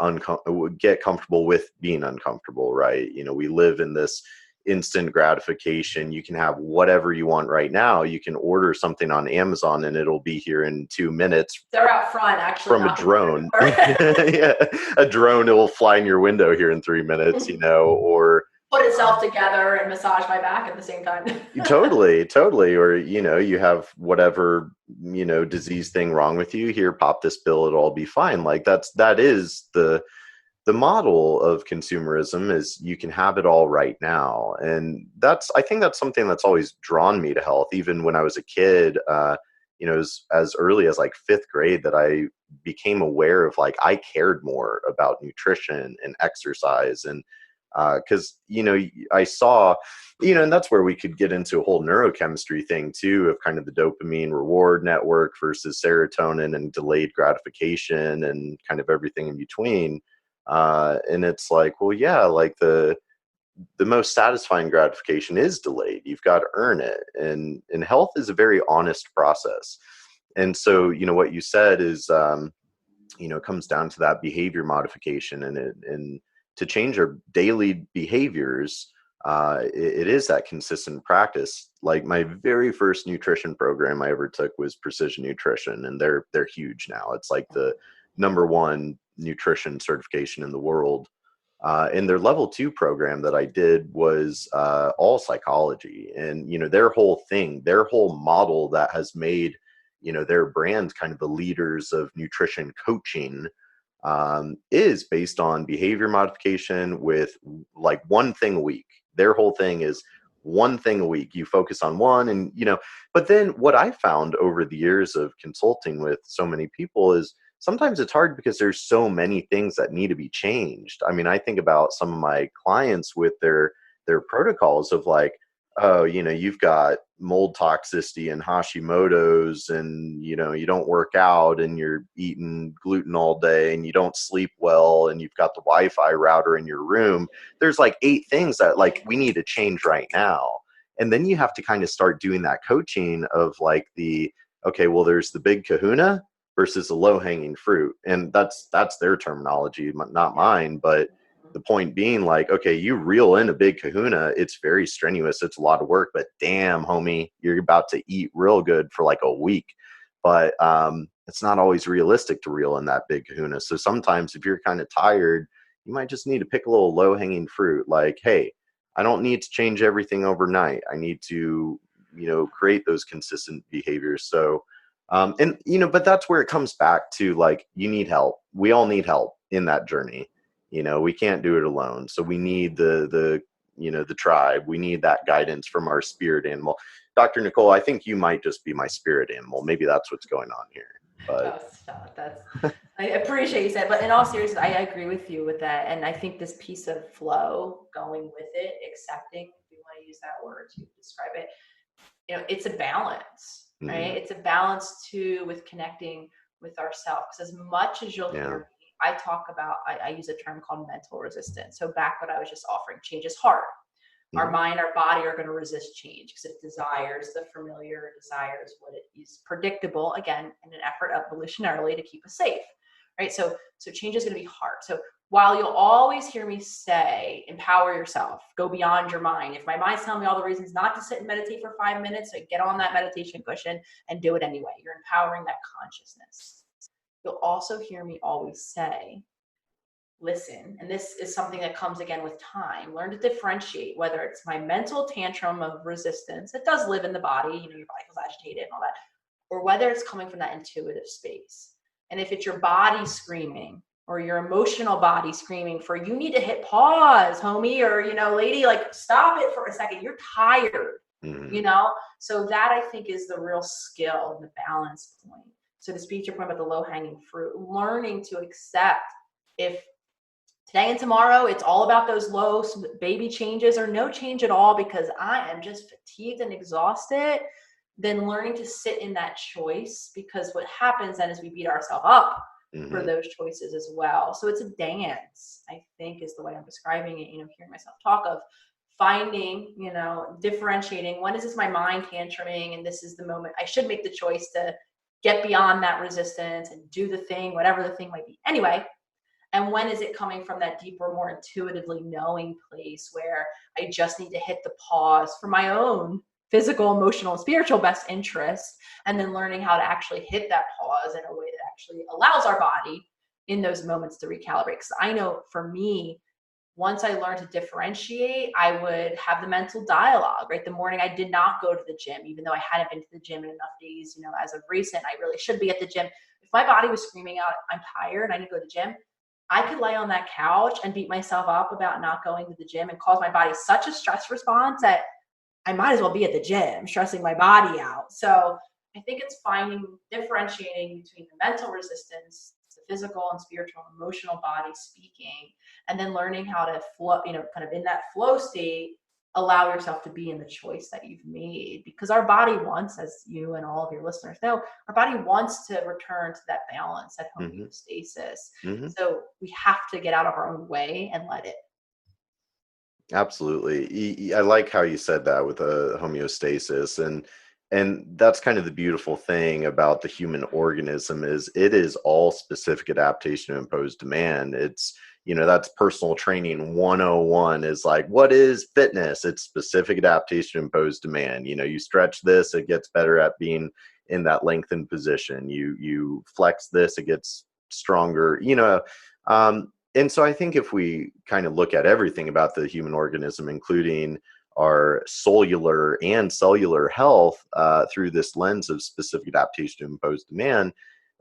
comfortable with being uncomfortable, right? We live in this instant gratification. You can have whatever you want right now. You can order something on Amazon and it'll be here in 2 minutes They're out front, actually, from a not in the drone. door. Yeah, a drone will fly in your window here in 3 minutes, or Put itself together and massage my back at the same time. totally, totally. Or, you have whatever, disease thing wrong with you. Here, pop this pill, it'll all be fine. Like that is the model of consumerism, is you can have it all right now. And I think that's something that's always drawn me to health. Even when I was a kid, as early as like fifth grade, that I became aware of, like, I cared more about nutrition and exercise. And because I saw, and that's where we could get into a whole neurochemistry thing too, of kind of the dopamine reward network versus serotonin and delayed gratification and kind of everything in between. And it's like, well, yeah, like the most satisfying gratification is delayed. You've got to earn it, and health is a very honest process. And so, what you said is, it comes down to that behavior modification, and to change our daily behaviors. It is that consistent practice. Like, my very first nutrition program I ever took was Precision Nutrition, and they're huge now. It's like the number one nutrition certification in the world. And their level 2 program that I did was all psychology. And, their whole model that has made, their brand kind of the leaders of nutrition coaching, is based on behavior modification with like one thing a week. Their whole thing is one thing a week. You focus on one, and, but then what I found over the years of consulting with so many people is, sometimes it's hard because there's so many things that need to be changed. I mean, I think about some of my clients with their protocols of, like, oh, you've got mold toxicity and Hashimoto's, and you don't work out, and you're eating gluten all day, and you don't sleep well, and you've got the Wi-Fi router in your room. There's like 8 things that, like, we need to change right now. And then you have to kind of start doing that coaching of, like, okay, well, there's the big kahuna versus the low-hanging fruit. And that's their terminology, not mine. But the point being, like, okay, you reel in a big kahuna, it's very strenuous, it's a lot of work, but damn, homie, you're about to eat real good for like a week. But it's not always realistic to reel in that big kahuna. So sometimes if you're kind of tired, you might just need to pick a little low-hanging fruit. Like, hey, I don't need to change everything overnight. I need to, create those consistent behaviors. So and but that's where it comes back to, like, you need help. We all need help in that journey. We can't do it alone. So we need the tribe. We need that guidance from our spirit animal. Dr. Nicole, I think you might just be my spirit animal. Maybe that's what's going on here. But Oh, stop. I appreciate you said, but in all seriousness, I agree with you with that. And I think this piece of flow, going with it, accepting, if you want to use that word to describe it, it's a balance, right? It's a balance too with connecting with ourselves. Because as much as you'll hear me, I talk about, I use a term called mental resistance. So back what I was just offering, change is hard. Our mind, our body are going to resist change because it desires the familiar, desires what it is predictable, again, in an effort evolutionarily to keep us safe, right? So change is going to be hard. So while you'll always hear me say, empower yourself, go beyond your mind. If my mind's telling me all the reasons not to sit and meditate for 5 minutes, so get on that meditation cushion and do it anyway. You're empowering that consciousness. You'll also hear me always say, listen, and this is something that comes again with time, learn to differentiate whether it's my mental tantrum of resistance that does live in the body, your body feels agitated and all that, or whether it's coming from that intuitive space. And if it's your body screaming or your emotional body screaming for, you need to hit pause, homie, or, lady, like, stop it for a second, you're tired, So that, I think, is the real skill and the balance point. So to speak to your point about the low hanging fruit, learning to accept, if today and tomorrow, it's all about those low baby changes or no change at all because I am just fatigued and exhausted, then learning to sit in that choice, because what happens then is we beat ourselves up for Hmm. those choices as well. So it's a dance, I think, is the way I'm describing it, hearing myself talk of finding, differentiating, when is this my mind tantruming and this is the moment I should make the choice to get beyond that resistance and do the thing, whatever the thing might be. Anyway, and when is it coming from that deeper, more intuitively knowing place where I just need to hit the pause for my own physical, emotional, and spiritual best interest, and then learning how to actually hit that pause in a way that actually allows our body in those moments to recalibrate. Because I know for me, once I learned to differentiate, I would have the mental dialogue, right? The morning I did not go to the gym, even though I hadn't been to the gym in enough days, as of recent, I really should be at the gym. If my body was screaming out, I'm tired and I need to go to the gym, I could lay on that couch and beat myself up about not going to the gym and cause my body such a stress response that I might as well be at the gym, stressing my body out. So I think it's finding, differentiating between the mental resistance, the physical and spiritual and emotional body speaking, and then learning how to flow, kind of in that flow state, allow yourself to be in the choice that you've made. Because our body wants, as you and all of your listeners know, our body wants to return to that balance, that Hmm. homeostasis. Hmm. So we have to get out of our own way and let it. Absolutely. I like how you said that with a homeostasis, and that's kind of the beautiful thing about the human organism is it is all specific adaptation to imposed demand. It's, that's personal training 101 is like, what is fitness? It's specific adaptation to imposed demand. You stretch this, it gets better at being in that lengthened position. You flex this, it gets stronger. And so I think if we kind of look at everything about the human organism, including our cellular and cellular health through this lens of specific adaptation to imposed demand,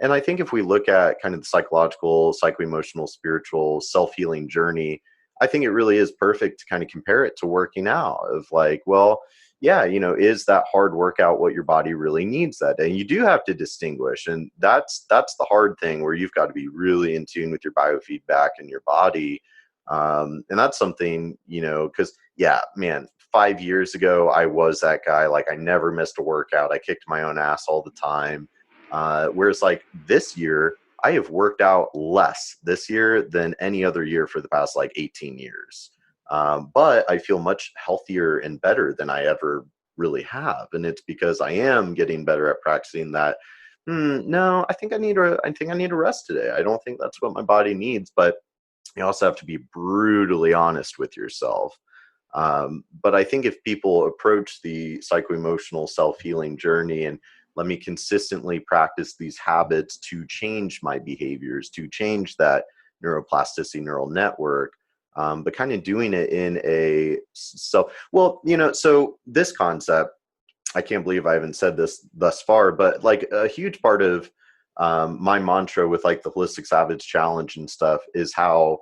and I think if we look at kind of the psychological, psycho-emotional, spiritual, self-healing journey, I think it really is perfect to kind of compare it to working out of like, well, yeah, is that hard workout what your body really needs that day? And you do have to distinguish. And that's the hard thing where you've got to be really in tune with your biofeedback and your body. And that's something, because yeah, man, 5 years ago, I was that guy. Like I never missed a workout. I kicked my own ass all the time. Whereas like this year, I have worked out less this year than any other year for the past like 18 years. But I feel much healthier and better than I ever really have. And it's because I am getting better at practicing that. No, I think I need a rest today. I don't think that's what my body needs, but you also have to be brutally honest with yourself. But I think if people approach the psycho-emotional self-healing journey and let me consistently practice these habits to change my behaviors, to change that neuroplasticity neural network, but kind of doing it in so this concept, I can't believe I haven't said this thus far, but like a huge part of my mantra with like the Holistic Savage Challenge and stuff is how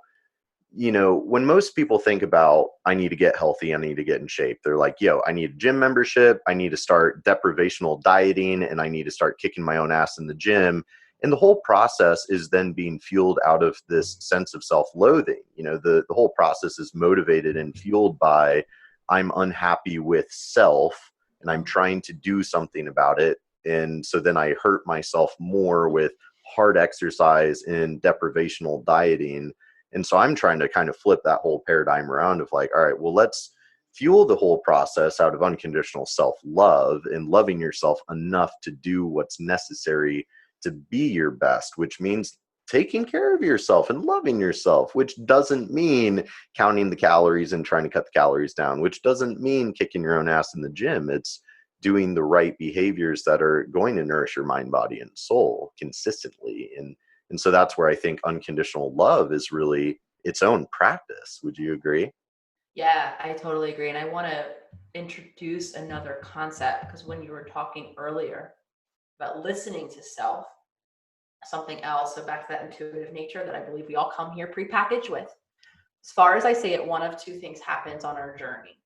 when most people think about, I need to get healthy, I need to get in shape, they're like, yo, I need a gym membership, I need to start deprivational dieting, and I need to start kicking my own ass in the gym. And the whole process is then being fueled out of this sense of self-loathing. The whole process is motivated and fueled by, I'm unhappy with self and I'm trying to do something about it. And so then I hurt myself more with hard exercise and deprivational dieting. And so I'm trying to kind of flip that whole paradigm around of like, all right, well, let's fuel the whole process out of unconditional self-love and loving yourself enough to do what's necessary to be your best, which means taking care of yourself and loving yourself, which doesn't mean counting the calories and trying to cut the calories down, which doesn't mean kicking your own ass in the gym. It's doing the right behaviors that are going to nourish your mind, body, and soul consistently. And so that's where I think unconditional love is really its own practice. Would you agree? Yeah, I totally agree. And I want to introduce another concept because when you were talking earlier about listening to self, something else, so back to that intuitive nature that I believe we all come here prepackaged with. As far as I say it, one of two things happens on our journey.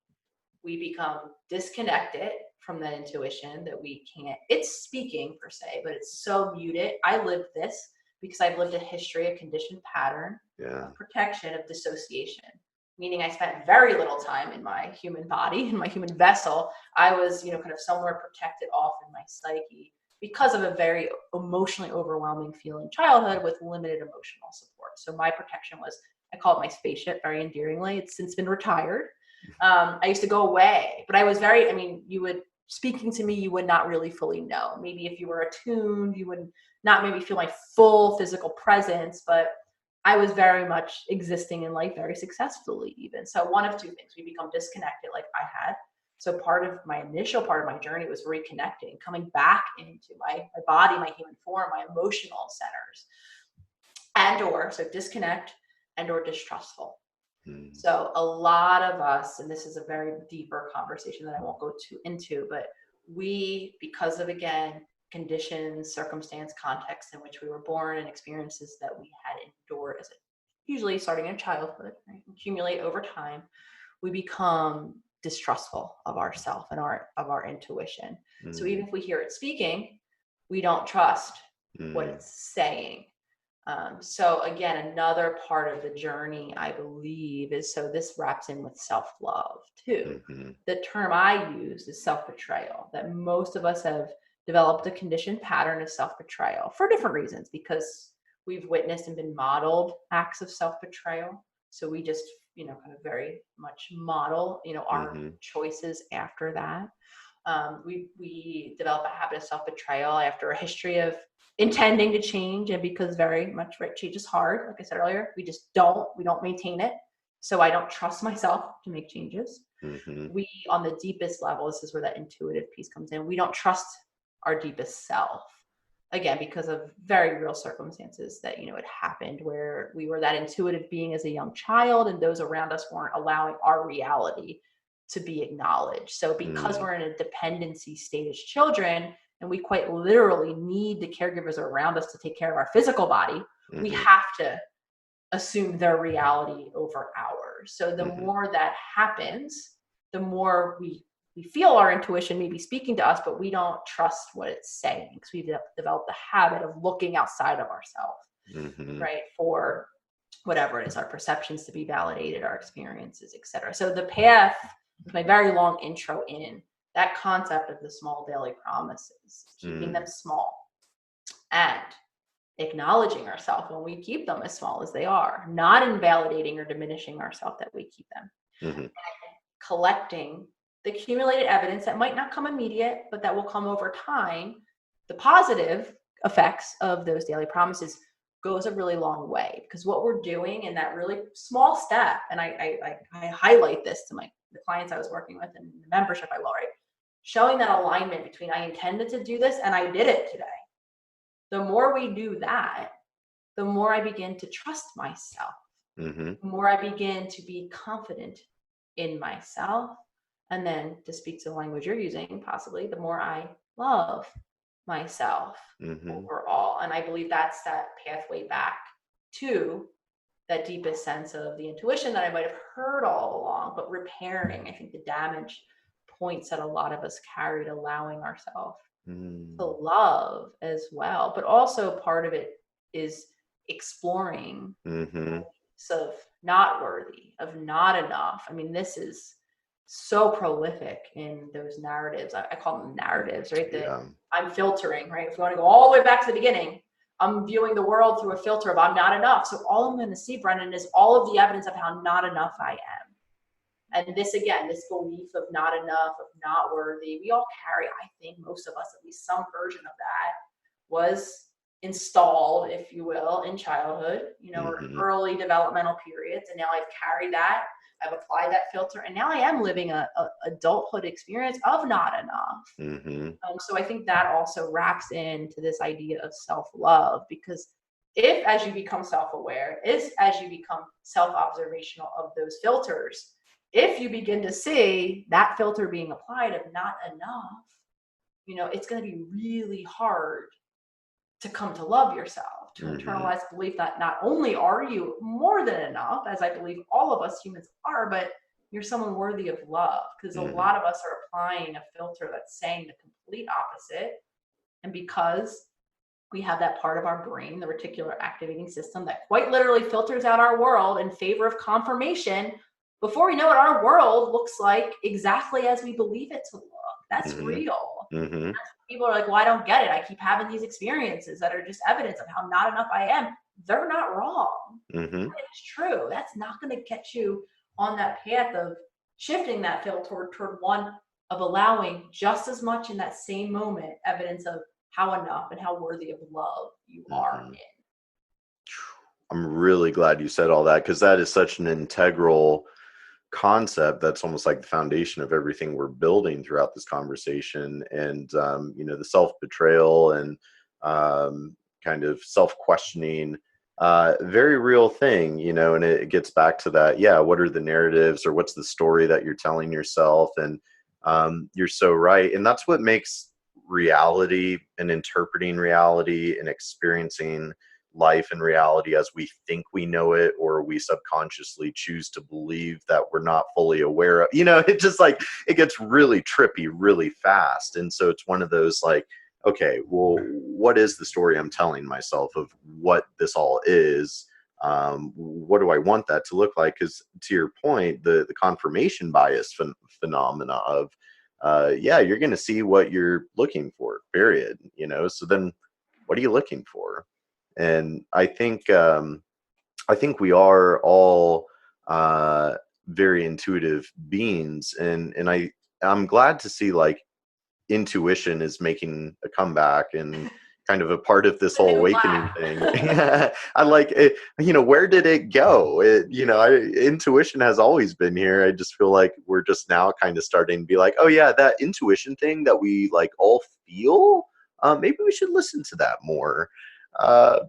We become disconnected from that intuition that we can't, it's speaking per se, but it's so muted. I lived this. because I've lived a history, a conditioned pattern Yeah. of protection, of dissociation, meaning I spent very little time in my human body, in my human vessel. I was, kind of somewhere protected off in my psyche because of a very emotionally overwhelming feeling childhood with limited emotional support. So my protection was, I call it my spaceship very endearingly. It's since been retired. I used to go away, but I was very, speaking to me, you would not really fully know. Maybe if you were attuned, you would not maybe feel my full physical presence, but I was very much existing in life very successfully even. So one of two things, we become disconnected like I had. So initial part of my journey was reconnecting, coming back into my body, my human form, my emotional centers, so disconnect or distrustful. So a lot of us, and this is a very deeper conversation that I won't go into, but we, because of, again, conditions, circumstance, context in which we were born and experiences that we had endured usually starting in childhood, right, accumulate over time, we become distrustful of ourself and of our intuition. So even if we hear it speaking, we don't trust what it's saying. So again, another part of the journey, I believe, is, so this wraps in with self-love too. The term I use is self-betrayal, that most of us have developed a conditioned pattern of self-betrayal for different reasons, because we've witnessed and been modeled acts of self-betrayal. So we just, kind of very much model, our choices after that. We develop a habit of self-betrayal after a history of intending to change, and because very much, right, change is hard, like I said earlier, we don't maintain it. So I don't trust myself to make changes. We, on the deepest level, this is where that intuitive piece comes in, we don't trust our deepest self, again, because of very real circumstances that, it happened where we were that intuitive being as a young child, and those around us weren't allowing our reality to be acknowledged. So because we're in a dependency state as children, and we quite literally need the caregivers around us to take care of our physical body, we have to assume their reality over ours. So the more that happens, the more we feel our intuition maybe speaking to us, but we don't trust what it's saying, because we've developed the habit of looking outside of ourselves, right, for whatever it is, our perceptions to be validated, our experiences, etc. So the path, my very long intro in that concept of the small daily promises, keeping them small and acknowledging ourselves when we keep them as small as they are, not invalidating or diminishing ourselves that we keep them, and collecting the accumulated evidence that might not come immediate, but that will come over time. The positive effects of those daily promises goes a really long way, because what we're doing in that really small step, and I highlight this to the clients I was working with and the membership I will, right? Showing that alignment between I intended to do this and I did it today. The more we do that, the more I begin to trust myself. The more I begin to be confident in myself. And then, to speak to the language you're using, possibly, the more I love myself overall. And I believe that's that pathway back to that deepest sense of the intuition that I might have heard all along, but repairing, I think, the damage points that a lot of us carried, allowing ourselves to love as well. But also part of it is exploring of not worthy, of not enough. I mean, this is so prolific in those narratives. I call them narratives, right? I'm filtering, right? If you want to go all the way back to the beginning, I'm viewing the world through a filter of I'm not enough. So all I'm going to see, Brendan, is all of the evidence of how not enough I am. And this, again, this belief of not enough, of not worthy, we all carry, I think most of us, at least some version of that was installed, if you will, in childhood, or early developmental periods. And now I've carried that, I've applied that filter, and now I am living a adulthood experience of not enough. So I think that also wraps into this idea of self-love, because if, as you become self-aware, as you become self-observational of those filters, if you begin to see that filter being applied of not enough, it's going to be really hard to come to love yourself, to internalize the belief that not only are you more than enough, as I believe all of us humans are, but you're someone worthy of love. Because a lot of us are applying a filter that's saying the complete opposite. And because we have that part of our brain, the reticular activating system, that quite literally filters out our world in favor of confirmation. Before we know it, our world looks like exactly as we believe it to look. That's Mhm. real. Mhm. People are like, well, I don't get it. I keep having these experiences that are just evidence of how not enough I am. They're not wrong. Mhm. It's true. That's not going to get you on that path of shifting that filter toward one of allowing just as much in that same moment evidence of how enough and how worthy of love you are Mhm. in. I'm really glad you said all that, because that is such an integral concept that's almost like the foundation of everything we're building throughout this conversation. And the self-betrayal and kind of self-questioning, very real thing, and it gets back to that. Yeah, what are the narratives, or what's the story that you're telling yourself? And you're so right, and that's what makes reality and interpreting reality and experiencing life and reality as we think we know it, or we subconsciously choose to believe that we're not fully aware of. It just like, it gets really trippy really fast. And so it's one of those like, okay, well, what is the story I'm telling myself of what this all is? What do I want that to look like? Because to your point, the confirmation bias phenomena of yeah, you're going to see what you're looking for, period. So then what are you looking for? And I think we are all uh, very intuitive beings, and I'm glad to see like intuition is making a comeback and kind of a part of this The whole new awakening black. thing. I like it. Where did it go? Intuition has always been here. I just feel like we're just now kind of starting to be like, oh yeah, that intuition thing that we like all feel. Maybe we should listen to that more,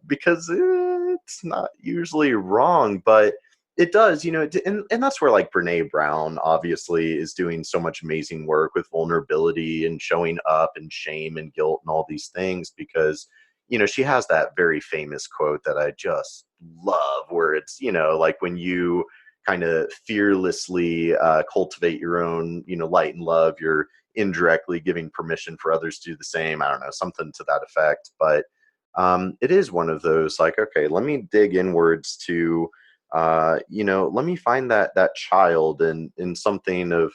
because it's not usually wrong, but it does, and that's where like Brene Brown obviously is doing so much amazing work with vulnerability and showing up and shame and guilt and all these things, because she has that very famous quote that I just love, where it's like, when you kind of fearlessly cultivate your own light and love, you're indirectly giving permission for others to do the same. I don't know, something to that effect. But it is one of those like, okay, let me dig inwards to let me find that child in something of,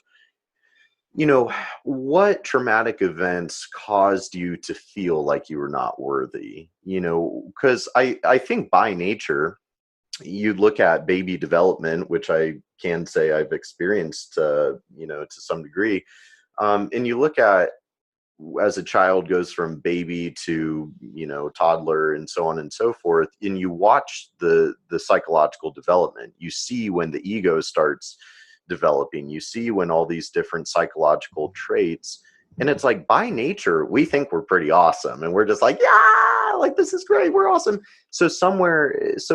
what traumatic events caused you to feel like you were not worthy. Because I think by nature, you look at baby development, which I can say I've experienced to some degree, and you look at, as a child goes from baby to toddler and so on and so forth, and you watch the psychological development, you see when the ego starts developing, you see when all these different psychological traits, and it's like, by nature we think we're pretty awesome, and we're just like, yeah, like, this is great, we're awesome. So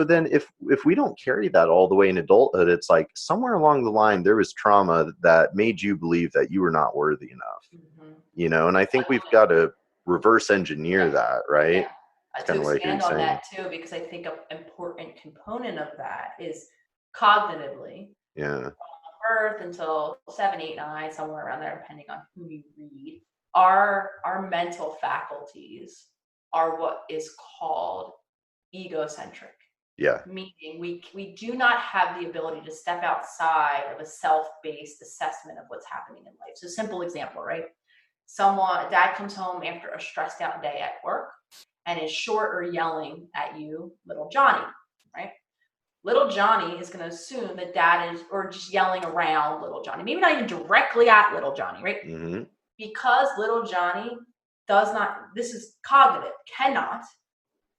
then if we don't carry that all the way in adulthood, it's like somewhere along the line there was trauma that made you believe that you were not worthy enough. Mm-hmm. And I think we've got to reverse engird that, right? Yeah. It's To kind of what I hear you expand on saying. that too, because I think an important component of that is cognitively, Yeah. birth until 7, 8, 9, somewhere around there, depending on who you read, our mental faculties are what is called egocentric, Yeah. meaning we do not have the ability to step outside of a self-based assessment of what's happening in life. So simple example, right? Dad comes home after a stressed out day at work and is short or yelling at you, little Johnny, right? Little Johnny is going to assume that dad is, or just yelling around little Johnny, maybe not even directly at little Johnny, right? Mm-hmm. Because little Johnny does not, this is cognitive, cannot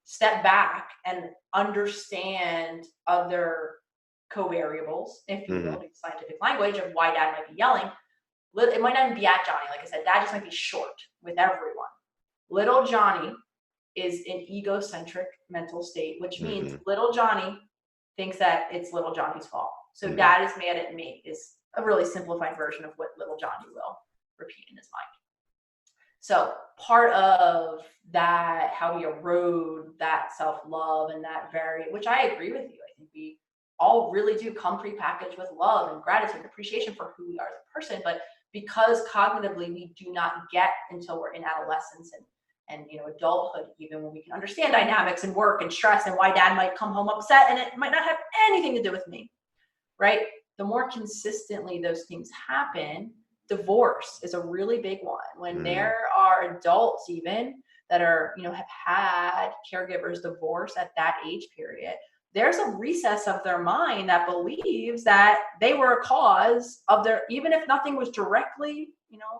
step back and understand other covariables, if you Mm-hmm. will, in scientific language, of why dad might be yelling. It might not even be at Johnny. Like I said, dad just might be short with everyone. Little Johnny is an egocentric mental state, which means Mm-hmm. little Johnny thinks that it's little Johnny's fault. So Mm-hmm. dad is mad at me is a really simplified version of what little Johnny will repeat in his mind. So part of that, how we erode that self-love and that which I agree with you. I think we all really do come prepackaged with love and gratitude and appreciation for who we are as a person. But because cognitively we do not get until we're in adolescence and adulthood, even when we can understand dynamics and work and stress and why dad might come home upset and it might not have anything to do with me, right? The more consistently those things happen, divorce is a really big one. When Mm, there are adults even that are, have had caregivers divorce at that age period, there's a recess of their mind that believes that they were a cause of their, even if nothing was directly,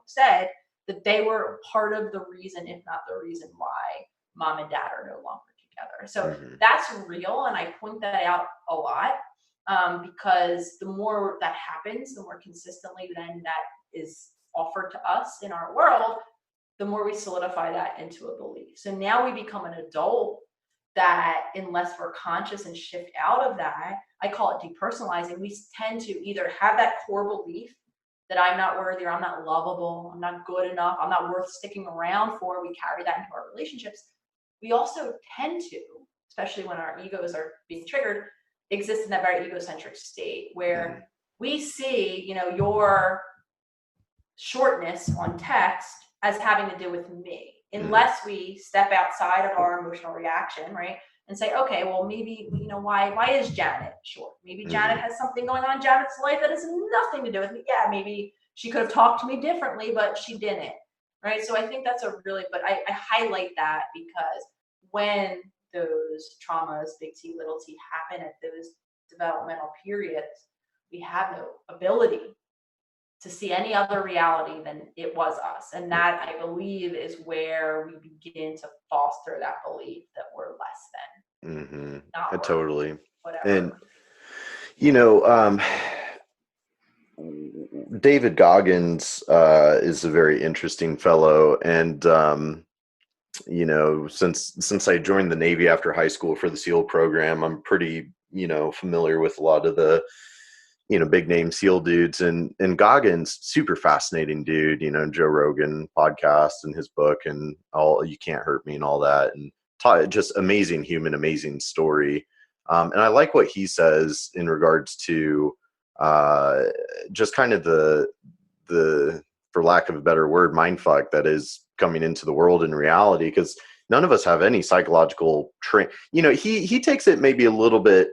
said, that they were part of the reason, if not the reason why mom and dad are no longer together. So mhm, that's real. And I point that out a lot, because the more that happens, the more consistently then that is offered to us in our world, the more we solidify that into a belief. So now we become an adult that, unless we're conscious and shift out of that, I call it depersonalizing. We tend to either have that core belief that I'm not worthy, or I'm not lovable, I'm not good enough, I'm not worth sticking around for. We carry that into our relationships. We also tend to, especially when our egos are being triggered, exist in that very egocentric state where mhm, we see, your shortness on text as having to do with me, mhm, unless we step outside of our emotional reaction, right? And say, okay, well, maybe, why is Janet short? Maybe Janet mhm, has something going on in Janet's life that has nothing to do with me. Yeah, maybe she could have talked to me differently, but she didn't. Right. So I think that's a really, but I highlight that because when those traumas, big T, little t, happen at those developmental periods, we have no ability to see any other reality than it was us. And that, I believe, is where we begin to foster that belief that we're less than, mhm. not worthy, Totally. And whatever. you know, David Goggins is a very interesting fellow, and since I joined the Navy after high school for the SEAL program, I'm pretty familiar with a lot of the big name SEAL dudes, and Goggins, super fascinating dude. Joe Rogan podcast and his book and all, You Can't Hurt Me and all that, and just amazing human, amazing story. And I like what he says in regards to uh, just kind of the for lack of a better word, mind fuck that is coming into the world in reality, because none of us have any psychological he takes it maybe a little bit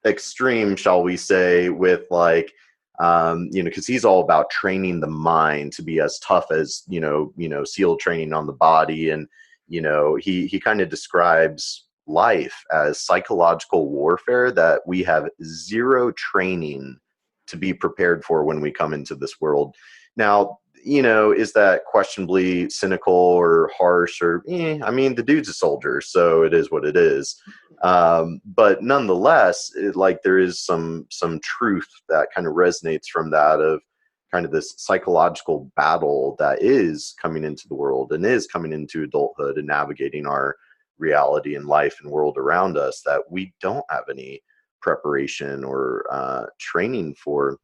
extreme, shall we say, with like because he's all about training the mind to be as tough as SEAL training on the body, and he kind of describes life as psychological warfare that we have zero training to be prepared for when we come into this world. Now, is that questionably cynical or harsh or I mean, the dude's a soldier, so it is what it is. But nonetheless, like there is some truth that kind of resonates from that, of kind of this psychological battle that is coming into the world and is coming into adulthood and navigating our reality and life and world around us, that we don't have any preparation or training for.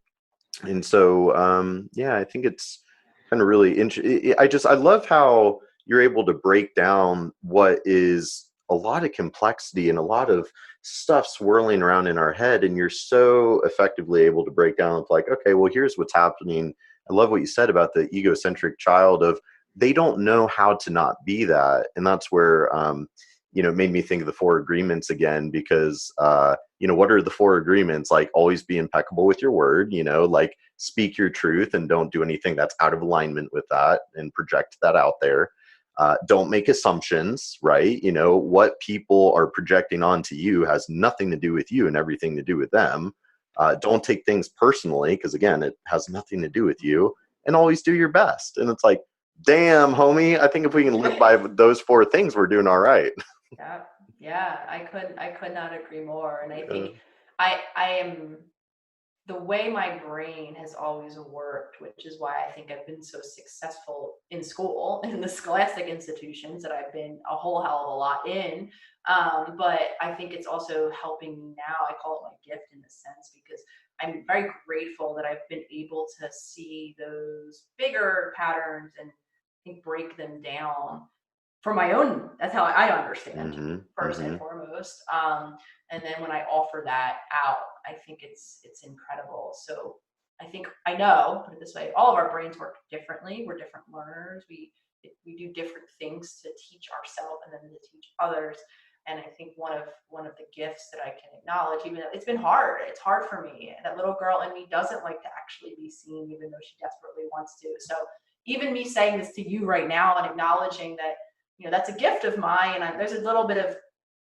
And so yeah, I think it's kind of really interesting. I love how you're able to break down what is a lot of complexity and a lot of stuff swirling around in our head, and you're so effectively able to break down like, okay, well, here's what's happening. I love what you said about the egocentric child, of they don't know how to not be that. And that's where it made me think of the four agreements again, because what are the four agreements? Like, always be impeccable with your word, like speak your truth and don't do anything that's out of alignment with that and project that out there. Don't make assumptions, right? What people are projecting onto you has nothing to do with you and everything to do with them. Don't take things personally, because again, it has nothing to do with you, and always do your best. And it's like, damn, homie, I think if we can live by those four things, we're doing all right. Yeah, yeah, I could not agree more. And I Yeah. think I am, the way my brain has always worked, which is why I think I've been so successful in school, in the scholastic institutions that I've been a whole hell of a lot in. But I think it's also helping me now. I call it my gift in a sense, because I'm very grateful that I've been able to see those bigger patterns and I think break them down for my own. That's how I understand, Mm-hmm. first and Mm-hmm. foremost. And then when I offer that out, I think it's incredible. So I think, I know, put it this way, all of our brains work differently. We're different learners. We we do different things to teach ourselves and then to teach others. And I think one of the gifts that I can acknowledge, even though it's been hard, it's hard for me. And that little girl in me doesn't like to actually be seen, even though she desperately wants to. So even me saying this to you right now and acknowledging that, that's a gift of mine, and there's a little bit of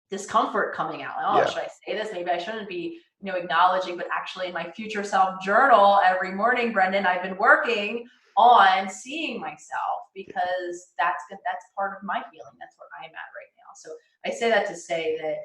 discomfort coming out. Oh, Yeah. should I say this? Maybe I shouldn't be, acknowledging, but actually in my future self journal every morning, Brendan, I've been working on seeing myself, because that's part of my healing. That's where I'm at right now. So I say that to say that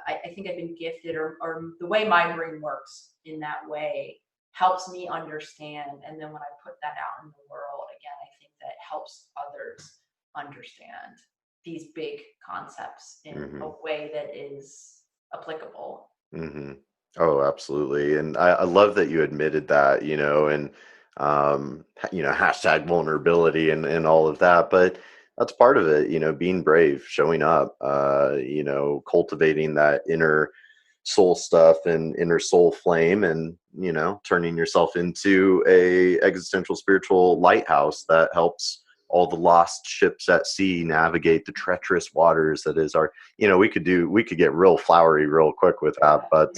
I think I've been gifted, or the way my brain works in that way helps me understand. And then when I put that out in the world, again, I think that helps others understand these big concepts in a Hmm. way that is applicable. Hmm. Oh, absolutely. And I love that you admitted that, and hashtag vulnerability and all of that. But that's part of it, being brave, showing up, cultivating that inner soul stuff and inner soul flame, and turning yourself into a existential spiritual lighthouse that helps all the lost ships at sea navigate the treacherous waters that is our, we could get real flowery real quick with that, Yeah, but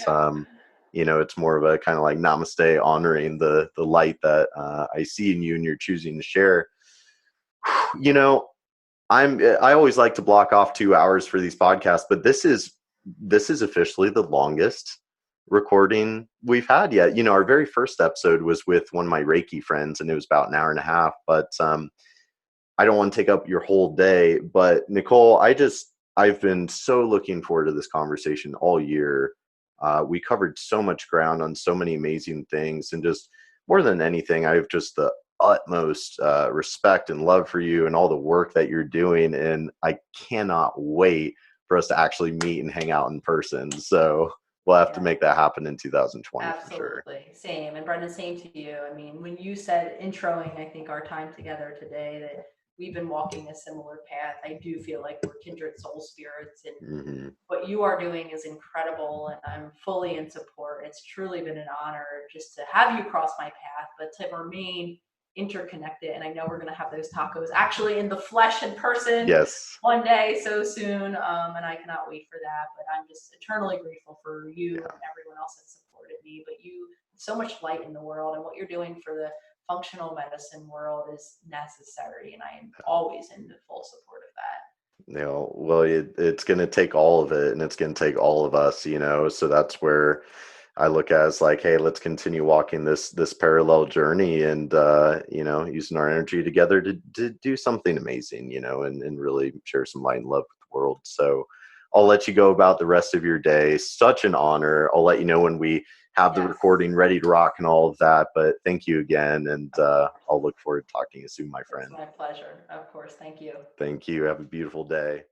yeah, it's more of a kind of like namaste, honoring the light that I see in you and you're choosing to share. you know I always like to block off 2 hours for these podcasts, but this is officially the longest recording we've had yet. Our very first episode was with one of my Reiki friends, and it was about an hour and a half. But I don't want to take up your whole day. But Nicole, I've been so looking forward to this conversation all year. We covered so much ground on so many amazing things, and just more than anything, I have just the utmost respect and love for you and all the work that you're doing. And I cannot wait for us to actually meet and hang out in person. So we'll have to yeah. make that happen in 2020 for sure. Absolutely. Same. And Brendan, same to you. I mean, when you said introing, I think our time together today, that we've been walking a similar path, I do feel like we're kindred soul spirits. And Hmm. what you are doing is incredible. And I'm fully in support. It's truly been an honor just to have you cross my path, but to remain interconnected. And I know we're going to have those tacos actually in the flesh in person Yes. one day so soon. And I cannot wait for that. But I'm just eternally grateful for you and Yeah. everyone else that supported me. But you have so much light in the world, and what you're doing for the functional medicine world is necessary. And I am always in the full support of that. Well, it's going to take all of it, and it's going to take all of us, so that's where I look at as like, hey, let's continue walking this parallel journey, and using our energy together to do something amazing, and really share some light and love with the world. So I'll let you go about the rest of your day. Such an honor. I'll let you know when we have the Yes, recording ready to rock and all of that. But thank you again, and of course. I'll look forward to talking to you soon, my It's friend. my pleasure. Of course. Thank you. Thank you. Have a beautiful day.